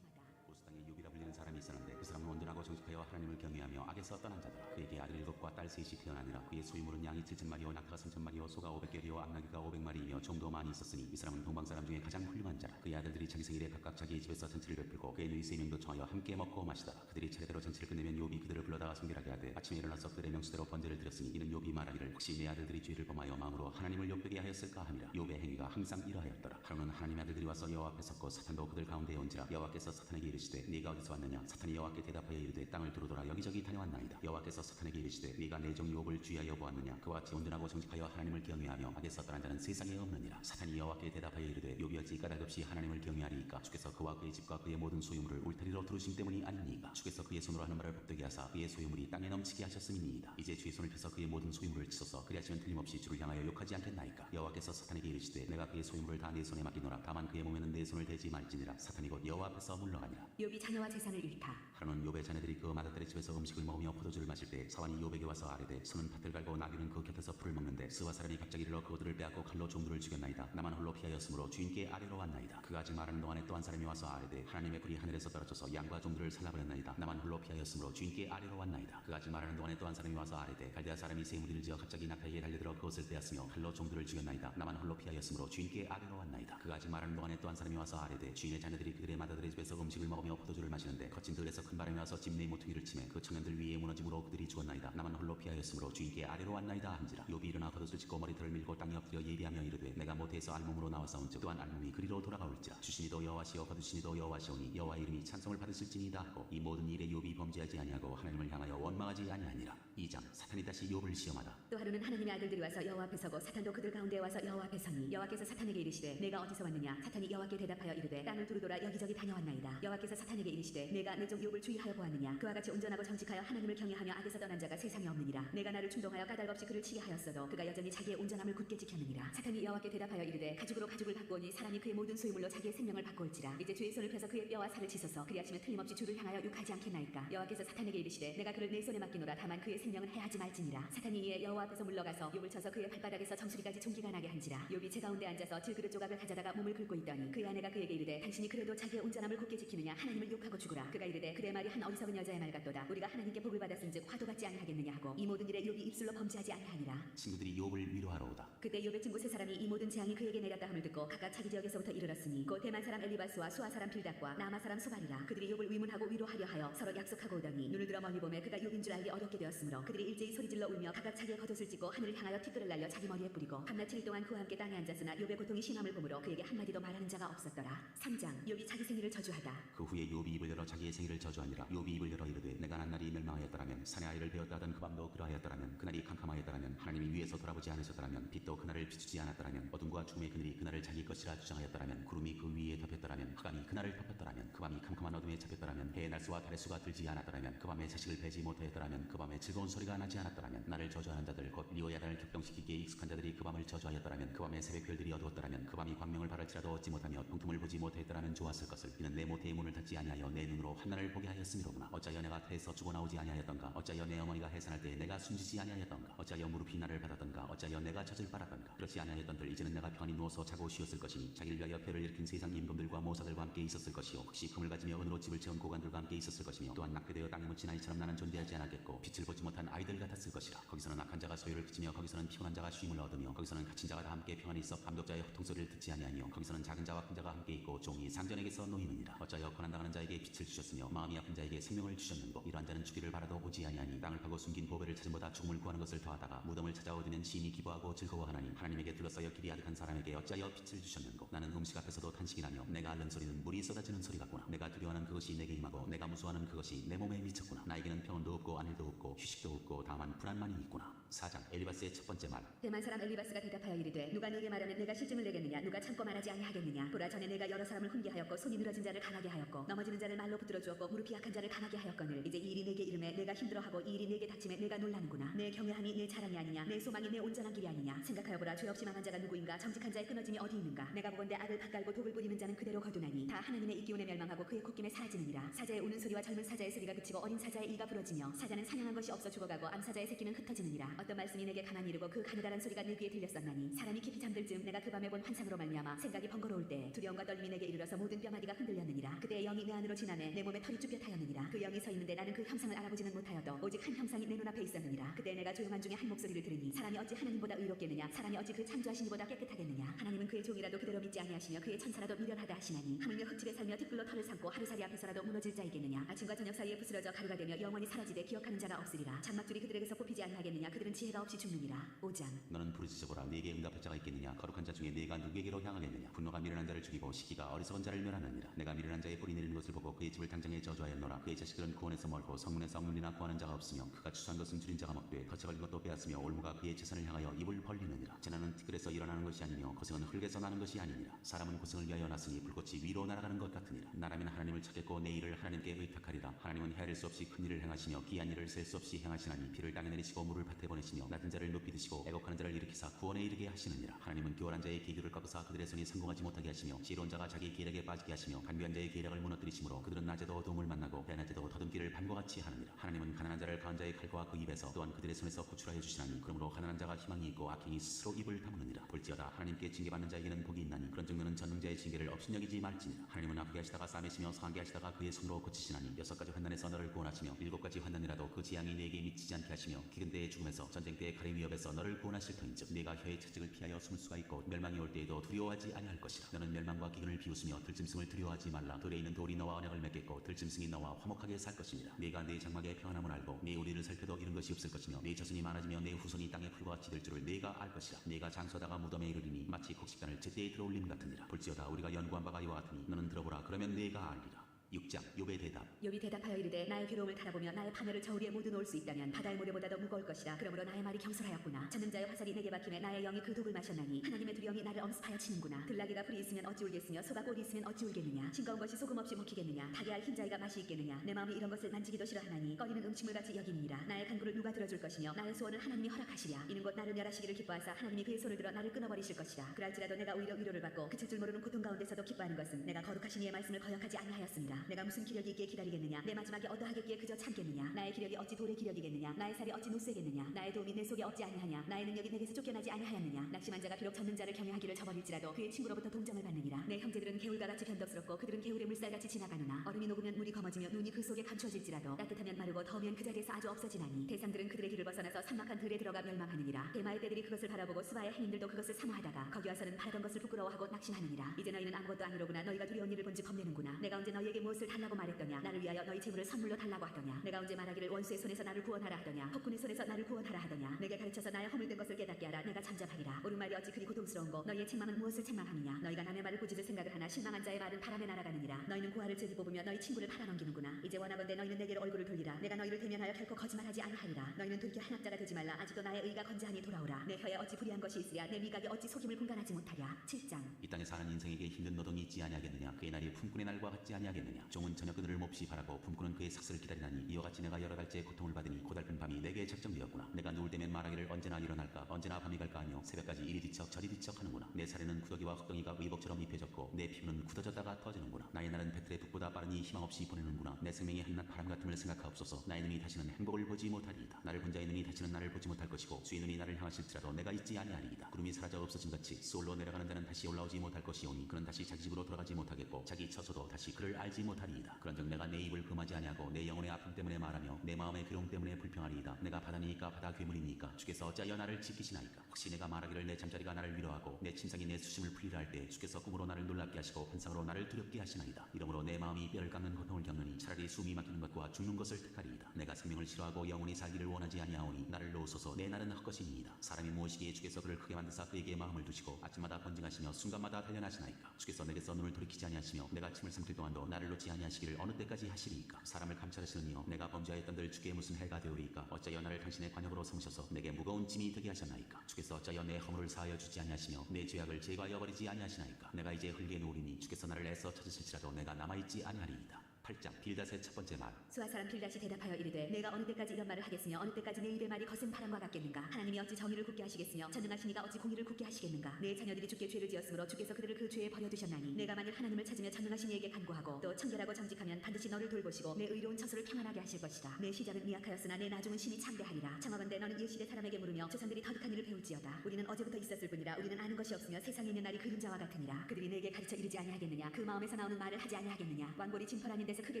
보스당에 욥이라 불리는 사람이 있었는데 그 사람은 온전하고 정직하여 하나님을 경외하며 악에서 떠난 자더라. 그에게 아들 7과 딸 7이 태어나니라. 그의 소유물은 양이 7,000마리요 낙타가 3,000마리요 소가 500개리요 암나귀가 500마리이며 종도 많이 있었으니 이 사람은 동방 사람 중에 가장 훌륭한 자라. 그의 아들들이 자기 생일에 각각 자기의 집에서 잔치를 베풀고 그의 누이 3명도 청하여 함께 먹고 마시더라. 그들이 차례대로 잔치를 끝내면 욥이 그들을 불러다가 성결하게 하되 아침에 일어나서 그들의 명수대로 번제를 드렸으니 이는 욥이 말하기를 혹시 내 아들들이 죄를 범하여 마음으로 하나님을 욕되게 하였을까 함이라. 욥의 행위가 항상 이러하였더라. 하루는 하나님의 아들들이 와서 여호와 앞에 섰고 사탄도 그들 가운데에 온지라. 여호와께서 사탄에게 이르시되 네가 어디서 왔느냐. 사탄이 여호와께 대답하여 이르되 이르되 땅을 두루 돌아 여기저기 다녀왔나이다. 여호와께서 사탄에게 이르시되 네가 내 종 욥을 주의하여 보았느냐. 그와 같이 온전하고 정직하여 하나님을 경외하며 악에서 떠난 자는 세상에 없느니라. 사탄이 여호와께 대답하여 이르되 욥이 어찌 까닭없이 하나님을 경외하리이까. 주께서 그와 그의 집과 그의 모든 소유물을 울타리로 두르신 때문이 아니니까. 주께서 그의 손으로 하는 말을 복되게 하사 그의 소유물이 땅에 넘치게 하셨음이니이다. 이제 주의 손을 펴서 그의 모든 소유물을 치소서. 그리하시면 틀림없이 주를 향하여 욕하지 않겠나이까. 여호와께서 사탄에게 이르시되 내가 그의 소유물을 다 내 손에 맡기노라. 다만 그의 몸에는 내 손을 대지 말지니라. 사탄이 곧 여호와 앞에서 물러가니라. 욥이 자녀와 재산을 잃다. 하루는 욥의 자녀들이 그 맏아들의 집에서 음식을 먹으며 포도주를 마실 때 사환이 욥에게 와서 아뢰되 소는 밭을 갈고 나귀는 그 곁에서 풀을 먹는데 스와 사람이 갑자기 일러 그들을 빼앗고 칼로 종들을 죽였나이다. 나만 홀로 피하였으므로 주인께 아뢰러 왔나이다. 그가 아직 말하는 동안에 또 한 사람이 와서 아뢰되 하나님의 불이 하늘에서 떨어져서 양과 종들을 살라버렸나이다. 나만 홀로 피하였으므로 주인께 아뢰러 왔나이다. 그가 아직 말하는 동안에 또 한 사람이 와서 아뢰되 갈대아 사람이 새 무리를 지어 갑자기 낙타에게 달려들어 그것을 빼앗으며 칼로 종들을 죽였나이다. 나만 홀로 피하였으므로 주인께 아뢰러 왔나이다. 그가 아직 말하는 동안에 또 한 사람이 와서 아뢰되 주인의 자녀들이 그들의 맏아들의 집에서 음식을 먹으며 포도주를 마시는데 거친 들에서 큰 바람이 와서 집 내 모퉁이를 치매 그 청년들 위에 무너짐으로 그들이 죽었나이다. 나만 홀로 피하였으므로 주인께 아뢰러 왔나이다 한지라. 욥이 일어나 겉옷을 찢고 머리털을 밀고 땅에 엎드려 예비하며 이르되 내가 모태에서 알몸으로 나와싸운즉 또한 알몸이 그리로 돌아가올지라. 주신이도 여호와시오 거두신이도 여호와시오니 여호와의 이름이 찬송을 받으실지니이다 하고 이 모든 일에 욥이 범죄하지 아니하고 하나님을 향하여 원망하지 아니하니라. 2장. 사탄이 다시 욥을 시험하다. 또 하루는 하나님의 아들들이 와서 여호와 앞에 서고 사탄도 그들 가운데 와서 여호와 앞에 서니 여호와께서 사탄에게 이르시되 내가 어디서 왔느냐. 사탄이 여호와께 대답하여 이르되 땅을 두루 돌아 여기저기 다녀왔나이다. 여호와께서 사탄에게 이르시되 내가 내 종 욥을 주의하여 보았느냐. 그와 같이 온전하고 정직하여 하나님을 경외하며 악에서 떠난 자가 세상에 없느니라. 내가 나를 충동하여 까닭없이 그를 치게 하였어도 그가 여전히 자기의 온전함을 굳게 지켰느니라. 사탄이 여호와께 대답하여 이르되 가죽으로 가죽을 바꾸오니 사람이 그의 모든 소유물로 자기의 생명을 바꾸올지라. 이제 주의 손을 펴서 그의 뼈와 살을 치소서. 그리하시면 틀림없이 주를 향하여 욕하지 않겠나이까. 여호와께서 사탄에게 이르시되 내가 그를 내 손에 맡기노라. 다만 그의 생명은 해하지 말지니라. 사탄이 이에 여호와 앞에서 물러가서 욥을 쳐서 그의 발바닥에서 정수리까지 종기가 나게 한지라. 욥이 제 가운데 앉아서 질그릇 조각을 가져다가 몸을 긁고 있더니 그의 아내가 그에게 이르되 당신이 그래도 자기의 온전함을 굳게 지키느냐. 하나님을 욕하고 죽으라. 그가 이르되 그대 말이 한 어리석은 여자의 말 같도다. 우리가 하나님께 복을 받았은즉 화도 받지 아니하겠느냐 하고 이 모든 일에 욥이 입술로 범죄하지 아니하니라. 친구들이 욥을 위로하러 오다. 그때 욥의 친구 세 사람이 이 모든 재앙이 그에게 내렸다 함을 듣고 각각 자기 지역에서부터 이르렀으니 곧 대만 사람 엘리바스와 수아 사람 빌닷과 나마 사람 소발이라. 그들이 욥을 위문하고 위로하려 하여 서로 약속하고 오더니 눈을 들어 멀리 보매 그가 욥인 줄 알기 어렵게 되었으므로 그들이 일제히 소리질러 울며 각각 자기의 겉옷을 찢고 하늘을 향하여 티끌을 날려 자기 머리에 뿌리고 밤낮 7일 동안 그와 함께 땅에 앉았으나 욥의 고통이 심함을 보므로 그에게 한마디도 말하는 자가 없었더라. 3장. 욥이 자기 생일을 저주하다. 그 후에 욥이 입을 열어 자기의 생일을 저주하니라. 욥이 입을 열어 이르되 내가 난 날이 멸망하였더라면 산의 아이를 베었다 하던 그 밤도 그러하였더라면 그날이 캄캄하였더라면 하나님이 위에서 돌아보지 않으셨더라면 빛도 그날을 비추지 않았더라면 어둠과 죽음의 그늘이 그날을 자기 것이라 주장하였더라면 구름이 그 위에 덮였더라면 흑암이 그날을 덮였더라면 그 밤이 캄캄한 어둠에 잡혔더라면 해의 날수와 달의 수가 들지 않았더라면 그 밤에 자식을 베지 못하였더라면 그 밤에 즐거운 소리가 나지 않았더라면 나를 저주하는 자들 곧 리오야단을 격동시키기에 익숙한 자들이 그 밤을 저주하였더라면 그 밤에 새벽 별들이 어두웠더라면 그 밤이 광명을 바랄지라도 얻지 못하며 동tum을 보지 못하였더라면 좋았을 것을. 이는 내 모태의 문을 닫지 아니하여 내 눈으로 환난을 보게 하였음이로구나. 어찌하여 내가 태에서 죽어 나오지 아니하였던가. 어찌하여 내 어머니가 해산할 때 내가 숨지지 아니하였던가. 어찌하여 무릎이 나를 받았던가. 어찌하여 내가 젖을 빨았던가. 그렇지 아니하였던들 이제는 내가 편히 누워서 자고 쉬었을 것이니 자기를 위하여 폐를 일으킨 세상 임금들과 모사들과 함께 있었을 것이요 혹시 금을 가지며 은으로 집을 채운 고관들과 함께 있었을 것이며 또한 낙태되어 땅에 묻힌 아이처럼 나는 존재하지 않았겠고 빛을 보지 못한 아이들 같았을 것이라. 거기서는 악한 자가 소유를 끼치며 거기서는 피곤한 자가 쉼을 얻으며 거기서는 갇힌 자가 다 함께 평안히 있어 감독자의 호통소리를 듣지 아니하며 거기서는 작은 자와 큰 자가 함께 있고 종이 상전에게서 놓이느니라. 어찌하여 고난당하는 자에게 빛을 주셨으며 마음이 아픈 자에게 생명을 주셨는고 이러한 자는 주기를 바라도 오지 아니하니 땅을 파고 숨긴 보배를 찾음보다 죽음을 구하는 것을 더하다가 무덤을 찾아 얻으면 심히 기뻐하고 즐거워하나니 하나님에게 둘러싸여 길이 아득한 사람에게 어찌하여 빛을 주셨는고. 나는 음식 앞에서도 탄식이 나며 내가 앓는 소리는 물이 쏟아지는 소리 같구나. 내가 두려워하는 그것이 내게 임하고 내가 무서워하는 그것이 내 몸에 미쳤구나. 나에게는 평온도 없고 안일도 없고 휴식도 없고 다만 불안만이 있구나. 4장. 엘리바스의 첫 번째 말. 대만 사람 엘리바스가 대답하여 이르되 누가 네게 말하면 내가 실증을 내겠느냐. 누가 참고 말하지 아니하겠느냐. 보라 전에 내가 여러 사람을 훈계하였고 손이 늘어진 자를 강하게 하였고 넘어지는 자를 말로 붙들어 주었고 무릎이 약한 자를 강하게 하였거늘 이제 이 일이 내게 이름에 내가 힘들어하고 이 일이 내게 닥침에 내가 놀라는구나. 내 경외함이 내 자랑이 아니냐. 내 소망이 내 온전한 길이 아니냐. 생각하여 보라 죄 없이 망한 자가 누구인가. 정직한 자의 끊어짐이 어디 있는가. 내가 보건대 악을 밭갈고 독을 뿌리는 자는 그대로 거두나니 다 하나님의 입기운에 멸망하고 그의 콧김에 사라지느니라. 사자의 우는 소리와 젊은 사자의 소리가 그치고 어린 사자의 이가 부러지며 사자는 사냥한 것이 없어 죽어가고 암사자의 새끼는 흩어지느니라. 어떤 말씀이 내게 가만히 이르고 그 가느다란 소리가 내 귀에 들렸었나니 사람이 깊이 잠들 즈음 내가 그 밤에 본 환상으로 말미암아 생각이 번거로울 때 두려움과 떨림이 내게 이르러서 모든 뼈마디가 흔들렸느니라. 그때의 영이 내 안으로 지나매 내 몸에 털이 쭈뼛하였느니라. 그 영이 서 있는데 나는 그 형상을 알아보지는 못하여도 오직 한 형상이 내 눈앞에 있었느니라. 그때 내가 조용한 중에 한 목소리를 들으니 사람이 어찌 하나님보다 의롭겠느냐. 사람이 어찌 그 창조하신 이보다 깨끗하겠느냐. 하나님은 그의 종이라도 그대로 믿지 아니하시며 그의 천사라도 미련하다 하시나니 하물며 흙집에 살며 티끌로 털을 삼고 하루살이 앞에서라도 무너질 자이겠느냐. 아침과 저녁 사이에 부스러져 가루가 되며 영원히 사라지되 기억하는 자가 없으리라. 장막줄이 그들에게서 뽑히지 아니하겠느냐. 그들은 지혜가 없이 죽느니라. 5장. 너는 부르짖어보라. 네게 응답할 자가 있겠느냐. 거룩한 자 중에 네가 누구에게로 향하겠느냐. 분노가 미련한 자를 죽이고 시기가 어리석은 자를 멸하느니라. 내가 미련한 자의 뿌리 내리는 것을 보고 그의 집을 당장에 저주하였노라. 그의 자식들은 구원에서 멀고 성문에서 억눌리나 구하는 자가 없으며 그가 추수한 것은 줄인 자가 먹되 거쳐걸린 것도 빼앗으며 올무가 그의 재산을 향하여 입을 벌리느니라. 재난은 티끌에서 일어나는 것이 아니며 고생은 흙에서 나는 것이 아니니라. 사람은 고생을 위하여 났으니 불꽃이 위로 날아가는 것 같으니라. 나라면 하나님을 찾겠고 내 일을 하나님께 의탁하리라. 하나님은 헤아릴 수 없이 큰 일을 행하시며 기이한 일을 셀 수 없이 행하시나니 비를 땅에 내리시고 물을 밭에 보내시며 낮은 자를 높이 드시고 애곡하는 자를 일으키사 구원에 이르게 하시느니라. 하나님은 교활한 자의 계교를 꺾으사 그들의 손이 성공하지 못하게 하시며 지혜로운 자가 자기 계략에 빠지게 하시며 간교한 자의 계략을 무너뜨리시므로 그들은 낮에도 어두움을 만나고 대낮에도 더듬기를 밤과 같이 하느니라. 하나님은 가난한 자를 강한 자의 칼과 그 입에서 또한 그들의 손에서 구출하여 주시나니 그러므로 가난한 자가 희망이 있고 악행이 스스로 입을 다무느니라. 볼지어다 하나님께 징계받는 자에게는 복이 있나니 그런 정도는 전능자의 징계를 업신여기지 말지니라. 하나님은 아프게 하시다가 싸매시며 상하게 하시다가 그의 손으로 고치시나니 6가지 환난에서 너를 구원하시며 7가지 환난이라도 그 재앙이 네게 미치지 않게 하시며 기근 때의 죽음에서 전쟁 때의 칼의 위협에서 너를 구원하실 터인즉 네가 혀의 채찍을 피하여 숨을 수가 있고 멸망이 올 때에도 두려워하지 아니할 것이라. 너는 멸망과 기근을 비웃으며 들짐승을 두려워하지 말라. 들에 있는 돌이 너와 언약을 맺겠고 들짐승이 너와 화목하게 살 것이니라. 네가 네 장막의 평안함을 알고 네 우리를 살펴도 잃은 것이 없을 것이며 네 자손이 많아지며 내 후손이 땅의 풀과 같이 될 줄을 네가 알 것이라. 네가 장수하다가 무덤에 이르리니 마치 곡식단을 제때에 들어올림 같으니라. 볼지어다 우리가 연구한 바가 이와 같으니 너는 들어보라. 그러면 네가 알리라. 6장 욥의 대답. 욥이 대답하여 이르되 나의 괴로움을 달아보며 나의 파멸을 저 위에 모두 놓을 수 있다면 바다의 모래보다 더 무거울 것이라. 그러므로 나의 말이 경솔하였구나. 전능자의 화살이 내게 박힘에 나의 영이 그 독을 마셨나니 하나님의 두 영이 나를 엄습하여 치는구나. 들나귀가 풀이 있으면 어찌 울겠으며 소가 꼴이 있으면 어찌 울겠느냐. 싱거운 것이 소금 없이 먹히겠느냐. 닭이 알 흰자위가 맛이 있겠느냐. 내 마음이 이런 것을 만지기도 싫어하나니 꺼리는 음식물같이 여기니라. 나의 간구를 누가 들어줄 것이며 나의 소원을 하나님이 허락하시랴. 이는 곧 나를 멸하시기를 기뻐하사 하나님이 그의 손을 들어 나를 끊어버리실 것이라. 그럴지라도 내가 오히려 위로를 받고 그칠 줄 모르는 고통 가운데서도 기뻐하는 것은 내가 거룩하신 이의 말씀을 거역하지 아니하였습니다. 내가 무슨 기력이 기다리겠느냐. 내 마지막에 어떠하겠기에 그저 참겠느냐. 나의 기력이 어찌 돌의 기력이겠느냐. 나의 살이 어찌 노쇠겠느냐. 나의 도움이 내 속에 없지 아니하냐. 나의 능력이 내게서 쫓겨나지 아니하였느냐. 낙심한 자가 비록 전능자를 경외하기를 저버릴지라도 그의 친구로부터 동정을 받느니라. 내 형제들은 개울과 같이 변덕스럽고 그들은 개울의 물살같이 지나가느나. 얼음이 녹으면 물이 검어지며 눈이 그 속에 감추어질지라도 따뜻하면 마르고 더우면 그 자리에서 아주 없어지나니. 대상들은 그들의 길을 벗어나서 삭막한 들에 들어가 멸망하느니라. 대마의 떼들이 그것을 바라보고 수바의 행인들도 그것을 사모하다가 거기 와서는 바라던 것을 부끄러워하고 낙심하느니라. 이제 너희는 아무것도 아니로구나. 너희가 두려운 일을 본즉 겁내는구나. 내가 언제 너희에게 무엇을 달라고 말했더냐. 나를 위하여 너희 재물을 선물로 달라고 하더냐. 내가 언제 말하기를 원수의 손에서 나를 구원하라 하더냐. 폭군의 손에서 나를 구원하라 하더냐. 내게 가르쳐서 나의 허물된 것을 깨닫게 하라. 내가 잠잠하리라. 옳은 말이 어찌 그리 고통스러운고 너희의 책망은 무엇을 책망하느냐. 너희가 남의 말을 꾸짖을 생각을 하나 실망한 자의 말은 바람에 날아가느니라. 너희는 고아를 즐기 뽑으며 너희 친구를 팔아넘기는구나. 이제 원하건대 너희는 내게로 얼굴을 돌리라. 내가 너희를 대면하여 결코 거짓말하지 아니하리라. 너희는 돌이켜 한학자가 되지 말라. 아직도 나의 의가 건재하니 돌아오라. 내 혀에 어찌 불의한 것이 있으랴. 내 미각이 어찌 속임을 분간하지 못하랴. 7장. 이 땅에 사는 인생에게 힘든 노동이 있지 아니하겠느냐. 그의 날이 품꾼의 날과 같지 아니하겠느냐. 종은 저녁 그늘을 몹시 바라고 품꾼은 그의 삭슬을 기다리나니 이와 같이 내가 여러 달째 고통을 받으니 고달픈 밤이 내게 작정되었구나. 내가 누울 때면 말하기를 언제나 일어날까 언제나 밤이 갈까 하며 새벽까지 이리 뒤척 저리 뒤척 하는구나. 내 살에는 구더기와 흙덩이가 의복처럼 입혀졌고 내 피부는 굳어졌다가 터지는구나. 나의 날은 배틀의 북보다 빠르니 희망 없이 보내는구나. 내 생명이 한낱 바람 같음을 생각하옵소서. 나의 눈이 다시는 행복을 보지 못하리이다. 나를 본 자의 눈이 다시는 나를 보지 못할 것이고 주의 눈이 나를 향하실지라도 내가 있지 아니하리이다. 구름이 사라져 없어진 같이 수올로 내려가는 자는 다시 올라오지 못할 것이오니 그는 다시 자기 집으로 돌아가지 못하겠고 자기 처소도 다시 그를 알지 못하리이다. 그런즉 내가 내 입을 금하지 아니하고 내 영혼의 아픔 때문에 말하며 내 마음의 괴로움 때문에 불평하리이다. 내가 바다니까 바다 괴물이니까 주께서 어찌하여 나를 지키시나이까. 혹시 내가 말하기를 내 잠자리가 나를 위로하고 내 침상이 내 수심을 풀리라 할 때 주께서 꿈으로 나를 놀랍게 하시고 환상으로 나를 두렵게 하시나이다. 이러므로 내 마음이 뼈를 깎는 고통을 겪느니 차라리 숨이 막히는 것과 죽는 것을 택하리이다. 내가 생명을 싫어하고 영원히 살기를 원하지 아니하오니 나를 놓으소서. 내 날은 헛것이니이다. 사람이 무엇이기에 주께서 그를 크게 만드사 그에게 마음을 두시고 아침마다 번징하시며 순간마다 단련하시나이까. 주께서 내게서 눈을 돌이키지 아니하시며 내가 침을 삼킬 동안도 나를 놓지 아니하시기를 어느 때까지 하시리이까. 사람을 감찰하시는 이여 내가 범죄하였던들 주께 무슨 해가 되오리이까. 어찌하여 나를 당신의 관역으로 삼으셔서 내게 무거운 짐이 되게 하셨나이까. 주께서 어찌하여 내 허물을 사하여 주지 아니하시며 내 죄악을 제거하여 버리지 아니하시나이까. 내가 이제 흙에 누우리니 주께서 나를 애써 찾으실지라도 내가 남아있지 아니하리이다. 8장 빌닷의 첫 번째 말. 수아 사람 빌닷이 대답하여 이르되 내가 어느 때까지 이런 말을 하겠으며 어느 때까지 내 입의 말이 거센 바람과 같겠는가. 하나님이 어찌 정의를 굳게 하시겠으며 전능하신 이가 어찌 공의를 굳게 하시겠는가. 내 자녀들이 주께 죄를 지었으므로 주께서 그들을 그 죄에 버려두셨나니 내가 만일 하나님을 찾으며 전능하신 이에게 간구하고 또 청결하고 정직하면 반드시 너를 돌보시고 내 의로운 처소를 평안하게 하실 것이다. 내 시작은 미약하였으나 내 나중은 심히 창대하리라. 청하건대 너는 옛시대 사람에게 물으며 조상들이 터득한 일을 배울지어다. 우리는 어제부터 있었을 뿐이라 우리는 아는 것이 없으며 세상에 있는 날이 그림자와 같으니라. 그들이 내게 가르쳐 이르지 아니하겠느냐. 그 마음에서 나오는 말을 하지 아니하겠느냐. 왕골이 진펄 아닌 데서 크게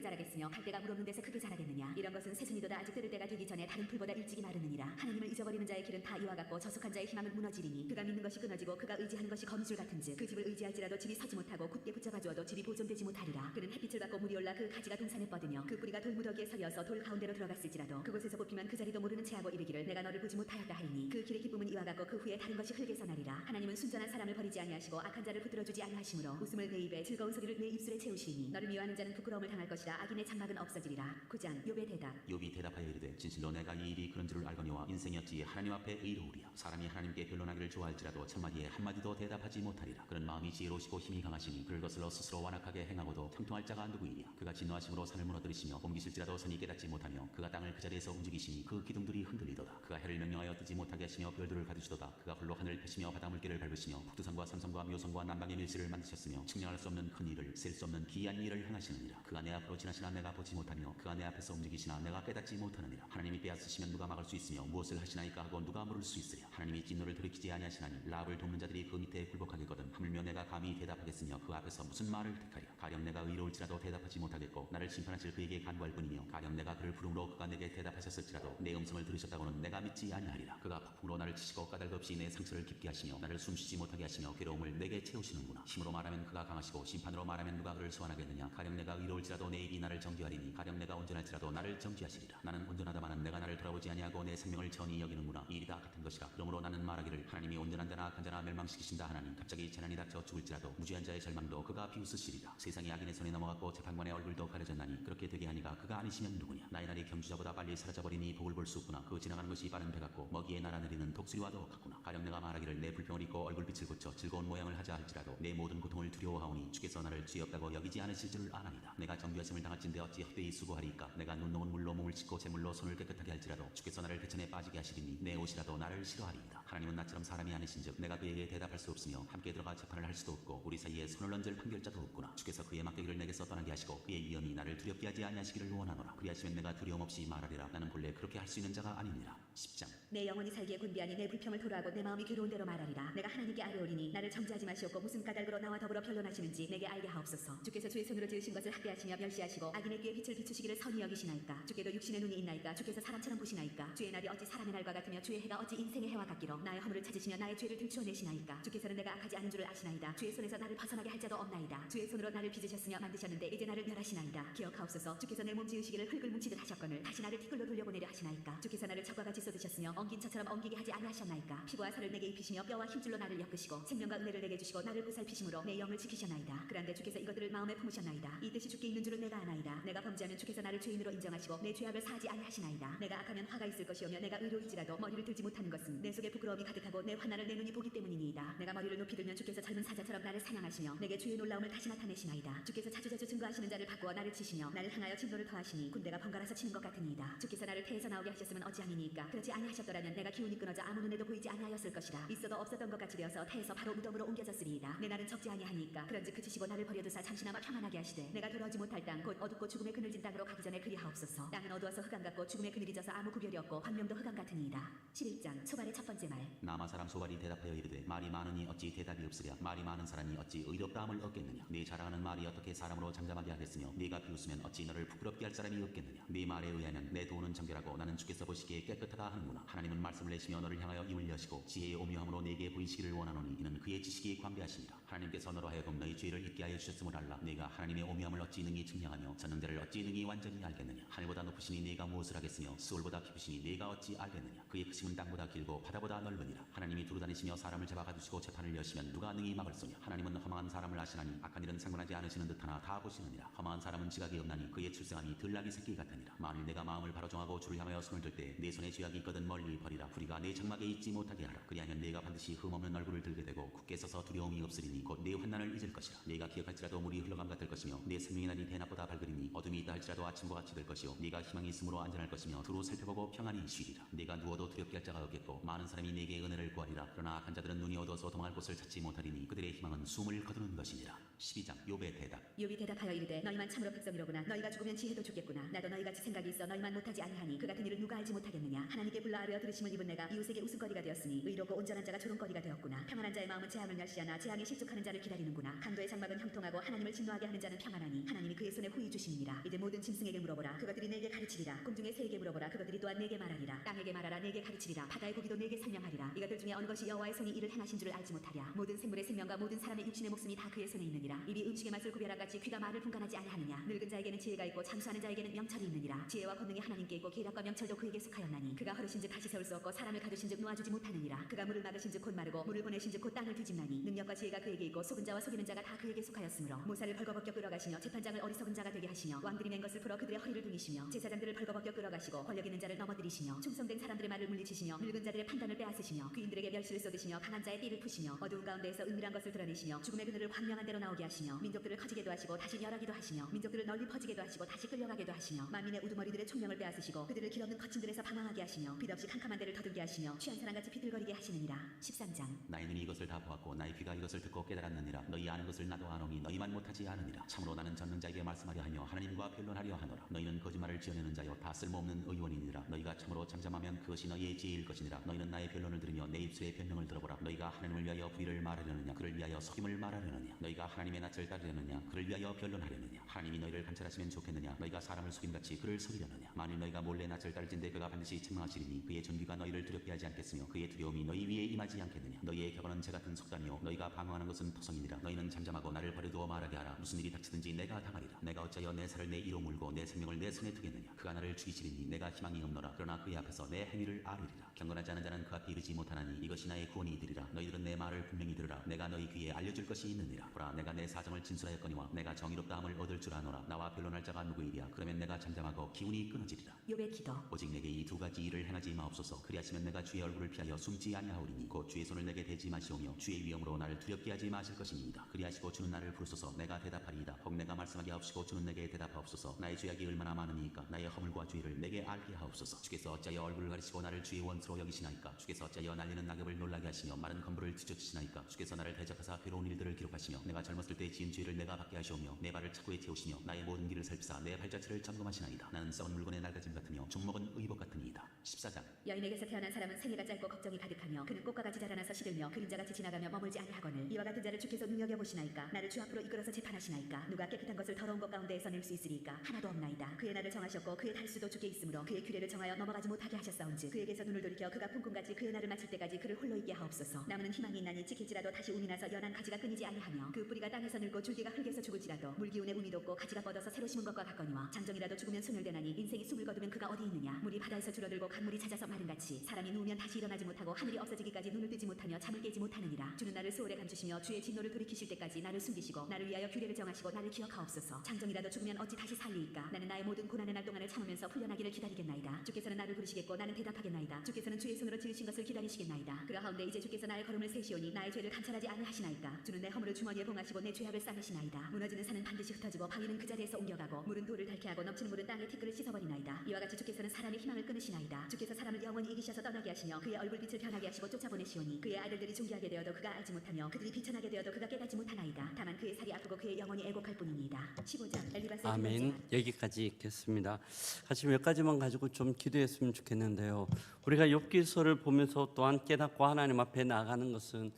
자라겠으며 갈대가 물 없는 데서 크게 자라겠느냐. 이런 것은 새순이도다 아직 들을 때가 되기 전에 다른 풀보다 일찍이 마르느니라. 하나님을 잊어버리는 자의 길은 다 이와 같고 저속한 자의 희망은 무너지리니 그가 믿는 것이 끊어지고 그가 의지하는 것이 거미줄 같은즉 그 집을 의지할지라도 집이 서지 못하고 굳게 붙잡아 주어도 집이 보존되지 못하리라. 그는 햇빛을 받고 물이 올라 그 가지가 동산에 뻗으며 그 뿌리가 돌무더기에 서려서 돌 가운데로 들어갔을지라도 그곳에서 뽑히면 그 자리도 모르는 체하고 이르기를 내가 너를 보지 못하였다 하리니 그 길의 기쁨은 이와 같고 그 후에 다른 것이 흙에서 나리라. 하나님은 순전한 사람을 버리지 아니하시고 악한 자를 붙들어 주지 아니하시므로 웃음을 내 입에 즐거운 소리를 내 입술에 채우시니 너를 미워하는 자는 부끄러움을 당할 것이다. 악인의 장막은 없어지리라. 9장 욥의 대답. 욥이 대답하여 이르되 진실로 내가 이 일이 그런 줄을 알거니와 인생이었지 하나님 앞에 의로우리야. 사람이 하나님께 변론하기를 좋아할지라도 첫마디에 한마디도 대답하지 못하리라. 그는 마음이 지혜로우시고 힘이 강하시니 그를 거슬러 스스로 완악하게 행하고도 형통할 자가 누구이냐. 그가 진노하심으로 산을 무너뜨리시며 옮기실지라도 선이 깨닫지 못하며 그가 땅을 그 자리에서 움직이시니 그 기둥들이 흔들리도다. 그가 해를 명령하여 뜨지 못하게 하시며 별들을 가두시도다. 그가 홀로 하늘을 펴시며 바다 물결을 밟으시며 북두산과 삼성과 묘성과 남방의 밀실을 만드셨으며 측량할 수 없는 큰 일을 셀 수 없는 기이한 일을 행하시느니라. 그가 내 앞으로 지나시나 내가 보지 못하며 그가 내 앞에서 움직이시나 내가 깨닫지 못하느니라. 하나님이 빼앗으시면 누가 막을 수 있으며 무엇을 하시나이까 하고 누가 물을 수 있으랴. 하나님이 진노를 돌이키지 아니하시나니 라합을 돕는 자들이 그 밑에 굴복하겠거든. 하물며 내가 감히 대답하겠으며 그 앞에서 무슨 말을 택하랴. 가령 내가 의로울지라도 대답하지 못하겠고 나를 심판하실 그에게 간구할 뿐이며 가령 내가 그를 부름으로 그가 내게 대답하셨을지라도 내 음성을 들으셨다고는 내가 믿지 아니하리라. 그가 폭풍으로 나를 치시고 까닭 없이 내 상처를 깊게 하시며 나를 숨쉬지 못하게 하시며 괴로움을 내게 채우시는구나. 힘으로 말하면 그가 강하시고 심판으로 말하면 누가 그를 소환하겠느냐. 가령 내가 의로울지라도 내 입이 나를 정죄하리니 가령 내가 온전할지라도 나를 정죄하시리라. 나는 온전하다마는 내가 나를 돌아보지 아니하고 내 생명을 전히 여기는구나. 이 일이 다 같은 것이라. 그러므로 나는 말하기를 하나님이 온전한 자나 악한 자나 멸망시키신다 하나니 갑자기 재난이 닥쳐 죽을지라도 무죄한 자의 절망도 그가 비웃으시리라. 세상이 악인의 손에 넘어갔고 재판관의 얼굴도 가려졌나니 그렇게 되게 하니가 그가 아니시면 누구냐. 나의 날이 경주자보다 빨리 사라져버리니 복을 볼 수 없구나. 그 지나가는 것이 빠른 배 같고 먹이에 날아내리는 독수리와도 같구나. 가령 내가 말하기를 내 불평을 잊고 얼굴빛을 고쳐 즐거운 모양을 하자 할지라도 내 모든 고통을 두려워하오니 주께서 나를 죄 없다고 여기지 않으실 줄을 아나이다. 내가 정죄하심을 당할진대 어찌 헛되이 수고하리이까. 내가 눈 녹은 물로 몸을 씻고 제물로 손을 깨끗하게 할지라도 주께서 나를 배천에 빠지게 하시리니 내 옷이라도 나를 싫어하리이다. 하나님은 나처럼 사람이 아니신즉 내가 그에게 대답할 수 없으며 함께 들어가 재판을 할 수도 없고 우리 사이에 손을 얹을 판결자도 없구나. 주께서 그의 막대기를 내게서 떠나게 하시고 그의 위엄이 나를 두렵게 하지 아니하시기를 원하노라. 그리하시면 내가 두려움 없이 말하리라. 나는 본래 그렇게 할 수 있는 자가 아니니라. 10장. 내 영혼이 살기에 군비하니 내 불평을 토로하고 내 마음이 괴로운 대로 말하리라. 내가 하나님께 아뢰오리니 나를 정죄하지 마시옵고 무슨 까닭으로 나와 더불어 변론하시는지 내게 알게 하옵소서. 주께서 주의 손으로 지으신 것을 학대하시며 멸시하시고 악인의 귀에 빛을 비추시기를 선히 여기시나이까. 주께도 육신의 눈이 있나이까. 주께서 사람처럼 보시나이까. 주의 날이 어찌 사람의 날과 같으며 주의 해가 어찌 인생의 해와 같기로. 나의 허물을 찾으시며 나의 죄를 들추어내시나이까. 주께서는 내가 악하지 않은 줄을 아시나이다. 주의 손에서 나를 벗어나게 할 자도 없나이다. 주의 손으로 나를 빚으셨으며 만드셨는데 이제 나를 멸하시나이다. 기억하옵소서. 주께서 내 몸 지으시기를 흙을 뭉치듯 하셨거늘 다시 나를 티끌로 돌려보내려 하시나이까. 주께서 나를 적과 같이 쏟으셨으며 엉긴 처처럼 엉기게 하지 아니하셨나이까. 피부와 살을 내게 입히시며 뼈와 힘줄로 나를 엮으시고 생명과 은혜를 내게 주시고 나를 보살피심으로 내 영을 지키셨나이다. 그런데 주께서 이것들을 마음에 품으셨나이다. 이 뜻이 주께 있는 줄은 내가 아나이다. 내가 범죄하면 주께서 나를 죄인으로 인정하시고 내 죄악을 사하지 아니하시나이다. 내가 악하면 화가 있을 것이오며 내가 의로일지라도 머리를 들지 못하는 것은 내 속에 부끄러움이 가득하고 내 환난을 내 눈이 보기 때문이니이다. 내가 머리를 높이 들면 주께서 젊은 사자처럼 나를 사냥하시며 내게 주의 놀라움을 다시 나타내시나이다. 주께서 자주자주 증거하시는 자를 바꾸어 나를 치시며 나를 향하여 진노를 더하시니 군대가 번갈아서 치는 것 같으니이다. 주께서 나를 태에서 나오게 하셨으면 어찌함이니까. 그렇지 아니하셨더라면 내가 기운이 끊어져 아무 눈에도 보이지 아니하였을 것이라. 있어도 없었던 것 같이 되어서 태에서 바로 무덤으로 옮겨졌으리이다. 내 날은 적지 아니하니까. 그런즉 그치시고 나를 버려두사 잠시나마 평안하게 하시되 내가 돌아오지 못할 땅 곧 어둡고 죽음의 그늘진 땅으로 가기 전에 그리하옵소서. 땅은 어두워서 흑암 같고 죽음의 그늘이 져서 아무 구별이 없고 환명도 흑암 같으니이다. 11장 소발의 첫 번째 말. 남아 사람 소발이 대답하여 이르되 말이 많으니 어찌 대답이 없으랴. 말이 많은 사람이 어찌 의롭다함을 얻겠느냐. 네 자랑하는 말이 어떻게 사람으로 잠잠하게 하겠으며 네가 비웃으면 어찌 너를 부끄럽게 할 사람이 없겠느냐. 네 말에 의하면 내 돈은 정결하고 나는 주께서 보시기에 깨끗하다 하는구나. 하나님은 말씀을 내시며 너를 향하여 입을 여시고 지혜의 오묘함으로 네게 보이시기를 원하노니 이는 그의 지식이 광대하시니라. 하나님께서 너로 하여금 너희 죄를 잊게 하여 주셨음을 알라. 네가 하나님의 오묘함을 어찌 능히 증량하며 전능자를 어찌 능히 완전히 알겠느냐. 하늘보다 높으시니 네가 무엇을 하겠으며 수월보다 깊으시니 네가 어찌 알겠느냐. 그의 크심은 땅보다 길고 바다보다 넓으니라. 하나님이 두루다니시며 사람을 잡아 가두시고 재판을 여시면 누가 능히 막을 소냐. 하나님은 험한 사람을 아시나니 악한 일은 상관하지 않으시는 듯하나 다 보시느니라. 험한 사람은 지각이 없나니 그의 출생함이 들나귀 새끼 같으니라. 만일 내가 마음을 바로 정하고 주를 향하여 손을 들 때 내 손에 죄악이 있거든 멀리 버리라. 불의가 내 장막에 있지 못하게 하라. 그리하면 네가 반드시 흠없는 얼굴을 들게 되고 굳게 서서 두려움이 없으리니 곧 내 환난을 잊을 것이라. 네가 기억할지라도 물이 흘러감 같을 것이며 내 생명의 날이 대낮보다 밝으리니 어둠이 있다 할지라도 아침과 같이 될 것이요 네가 희망이 있으므로 안전할 것이며 두루 살펴봐 보고 평안히 쉬리라. 네가 누워도 두렵게 할 자가 없겠고 많은 사람이 네게 은혜를 구하리라. 그러나 악한 자들은 눈이 어두워서 도망할 곳을 찾지 못하리니 그들의 희망은 숨을 거두는 것이니라. 12장 욥의 대답. 욥이 대답하여 이르되 너희만 참으로 백성이로구나. 너희가 죽으면 지혜도 죽겠구나. 나도 너희같이 생각이 있어 너희만 못하지 아니하니 그 같은 일을 누가 알지 못하겠느냐. 하나님께 불러 아뢰어 들으심을 입은 내가 이웃에게 웃음거리가 되었으니 의롭고 온전한 자가 조롱거리가 되었구나. 평안한 자의 마음은 재앙을 멸시하나 재앙에 실족하는 자를 기다리는구나. 강도의 장막은 형통하고 하나님을 진노하게 하는 자는 평안하니 하나님이 그의 손에 후히 주시니라. 이제 모든 짐승에게 물어보라. 그것들이 내게 가르치리라. 공중의 새에게 물어보라. 그것들이 또한 내게 말하리라. 땅에게 말하라. 내게 가르치리라. 바다의 고기도 내게 설명하리라. 이것들 중에 어느 것이 여호와의 손이 이를 행하신 줄을 알지 못하랴. 모든 생물의 생명과 모든 사람의 육신의 목숨이 다 그의 손에 있느니라. 입이 음식의 맛을 구별하같이 귀가 말을 분간하지 아니하느냐. 늙은 자에게는 지혜가 있고 장수하는 자에게는 명철이 있느니라. 지혜와 권능이 하나님께 있고 계략과 명철도 그에게 속하였나니 그가 걸으신즉 다시 세울 수 없고 사람을 가두신즉 놓아주지 못하느니라. 그가 물을 막으신즉 곧 마르고 물을 보내신즉 곧 땅을 뒤집나니 능력과 지혜가 그에게 있고 속은 자와 속이는 자가 다 그에게 속하였으므로 모사를 벌거벗겨 끌어가시며 재판장을 어리석은 자가 되게 하시며 왕들이 맨 것을 풀어 그들의 허리를 둥이시며 제사장들을 벌거벗겨 끌어가시고 권력 있는 자를 넘어뜨리시며 충성된 사람들의 말을 물리치시며 늙은 자들의 판단을 빼앗으시며 귀인들에게 멸시를 쏟으시며 강한 자의 띠를 푸시며 어두운 가운데에서 은밀한 것을 드러내시며 죽음의 그늘을 황량한 대로 나오게 하시며 민족들을 커지게도 하시고 다시 멸하기도 하시며 민족들을 널리 퍼지게도 하시고 다시 끌려가게도 하시며 만민의 우두머리들의 총명을 빼앗으시고 그들을 길없는 거친들에서 방황하게 하시며 빛없이 캄캄한 데를 더듬게 하시며 취한 사람같이 비틀거리게 하시느니라. 13장. 나의 눈이 이것을 다 보았고 나의 귀가 이것을 듣고 깨달았느니라. 너희 아는 것을 나도 아노니 너희만 못하지 않으니라. 참으로 나는 젖는 자에게 말씀하려 하며 하나님과 변론하려 하노라. 너희는 거짓말을 지어내는 자여 다 쓸모없는 의원이니라. 너희가 참으로 잠잠하면 그것이 너희의 지혜일 것이니라. 너희는 나의 변론을 들으며 내 입술의 변명을 들어보라. 너희가 하나님을 위하여 불의를 말하려느냐 그를 위하여 속임을 말하려느냐. 너희가 하나님의 낯을 따르려느냐 그를 위하여 변론하려느냐. 하나님이 너희를 감찰하시면 좋겠느냐 너희가 사람을 속임같이 그를 속이려느냐. 만일 너희가 몰래 낯을 따를진대 그가 반드시 책망하시리니 그의 존귀가 너희를 두렵게 하지 않겠으며 그의 두려움이 너희 위에 임하지 않겠느냐. 너희의 격언은 재같은 속담이요 너희가 방황하는 것은 토성이니라. 너희는 잠잠하고 나를 버려두어 말하게 하라. 무슨 일이 닥치든지 내가 당하리라. 내가 어찌하여 내 살을 내 이로 물고 내 생명을 내 손에 두겠느냐. 그가 나를 죽이시리니 내가 희망이 없노라. 그러나 그의 앞에서 내 행위를 아뢰리라. 경건하지 않은 자는 그 앞에 이르지 못하나니 이것이 나의 구원이 되리라. 너희들은 내 말을 분명히 들으라. 내가 너희 귀에 알려줄 것이 있느니라. 보라 내가 내 사정을 진술하였거니와 내가 정의롭다함을 얻을 줄 아노라. 나와 변론할 자가 누구이랴. 그러면 내가 잠잠하고 기운이 끊어지리라. 욥의 기도. 오직 내게 이 두 가지 일을 행하지 마옵소서. 그리하시면 내가 주의 얼굴을 피하여 숨지 아니하오리니 곧 주의 손을 내게 대지 마시오며 주의 위엄으로 나를 두렵게 하지 마실 것이니이다. 그리하시고 주는 나를 부르소서. 내가 대답하리이다. 혹 내가 말씀하게 하옵시고 주는 내게 대답하옵소서. 나의 죄악이 얼마나 많으니까 나의 허물과 죄를 내게 알게 하옵소서. 주께서 어찌하여 얼굴을 가리시고 나를 주의 원수로 여기시나이까. 주께서 어찌하여 날리는 낙엽을 놀라게 하시며 마른 건물을 뒤쫓으시나이까. 주께서 나를 대적하사 괴로운 일들을 기록하시며 내가 젊었을 때 지은 죄를 내가 받게 하시오며 내 발을 착고에 채우시며 나의 모든 길을 살피사 내 발자취를 점검하시나이다. 나는 썩은 물건의 낡아짐 같으며 죽먹은 의복 같으니이다. 14장. 여인에게서 태어난 사람은 생애가 짧고 걱정이 가득하며 그는 꽃과 같이 자라나서 시들며 그림자같이 지나가며 머물지 아니하거늘. 이와 같은 자를 주께서 눈여겨보시나이까. 나를 주 앞으로 이끌어서 재판하시나이까. 누가 깨끗한 것을 더러운 것 가운데에서 낼 수 있으리까. 하나도 없나이다. 그의 날을 정하셨고 그의 달수도 주께 있으므로 그의 규례를 정하여 넘어가지 못하게 하셨사온즉 그에게서 눈을 돌이켜 그가 품꿈같이 그의 날을 마칠 때까지 그를 홀로 있게 하옵소서. 나무는 희망이 있나니 지킬지라도 다시 운이 나서 연한 가지가 끊이지 아니하며 그 뿌리가 땅에서 늙고 줄기가 흙에서 죽을지라도 물기운에 운이 돋고 가지가 뻗어서 새로 심은 것과 같거니와 장정이라도 죽으면 소멸되나니 인생이 숨을 거두면 그가 어디 있느냐. 물이 바다에서 줄어들고 강물이 찾아서 마른같이 사람이 누우면 다시 일어나지 못하고 하늘이 없어지기까지 눈을 뜨지 못하며 잠을 깨지 못하느니라. 주는 나를 소홀에 감추시며 주의 진노를 돌이키실 때까지 나를 숨기시고 나를 위하여 규례를 정하시고 나를 기억하옵소서. 장정이라도 죽으면 어찌 다시 살리이까. 나는 나의 모든 고난의 날 동안을 참으면서 풀려나기를 기다리겠나이다. 주께서는 나를 부르시겠고 나는 대답하겠나이다. 주께서는 주의 손으로 지으신 것을 기다리시겠나이다. 그러하온데 이제 주께서 나의 걸음을 세시오니 나의 죄를 감찰하지 아니하시나이까. 주는 내 허물을 주머니에 봉하시고 내 죄악을 싸매시나이다. 무너지는 산은 반드시 흩어지고 바위는 그 자리에서 옮겨가고 물은 돌을 닳게 하고 넘치는 물은 땅의 티끌을 씻어버리나이다. 이와 같이 주께서는 사람의 희망을 끊으시나이다. 주께서 사람을 영원히 이기셔서 떠나게 하시며 그의 얼굴빛을 변하게 하시고 쫓아보내시오니 그의 아들들이 존귀하게 되어도 그가 알지 못하며 그들이 비천하게 되어도 그가 깨닫지 못하나이다. 다만 그의 살이 아프고 그의 영혼이 애곡할 뿐이니이다. 15장. 엘리바스의 아멘. 여기까지 읽겠습니다. 같이 몇 가지만 가지고 좀 기도했으면 좋겠는데요. 우리가 욥기서를 보면서 또한 깨닫고 하나님 앞에 나아가는 것은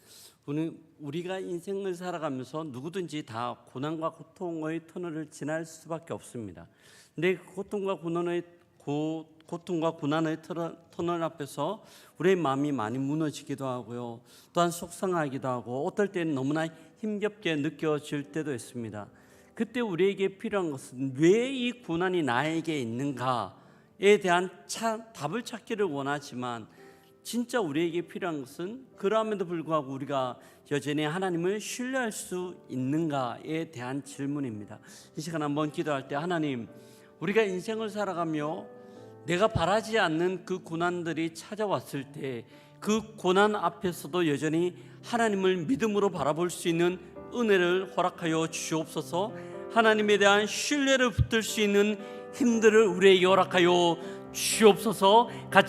우리가 인생을 살아가면서 누구든지 다 고난과 고통의 터널을 지날 수밖에 없습니다. 근데 그 고통과 고난의 터널 앞에서 우리의 마음이 많이 무너지기도 하고요. 또한 속상하기도 하고 어떨 때는 너무나 힘겹게 느껴질 때도 있습니다. 그때 우리에게 필요한 것은 왜 이 고난이 나에게 있는가에 대한 답을 찾기를 원하지만 진짜 우리에게 필요한 것은 그럼에도 불구하고 우리가 여전히 하나님을 신뢰할 수 있는가에 대한 질문입니다. 이 시간 한번 기도할 때 하나님, 우리가 인생을 살아가며 내가 바라지 않는 그 고난들이 찾아왔을 때 그 고난 앞에서도 여전히 하나님을 믿음으로 바라볼 수 있는 은혜를 허락하여 주옵소서. 하나님에 대한 신뢰를 붙들 수 있는 힘들을 우리에게 허락하여 주시옵소서. 같이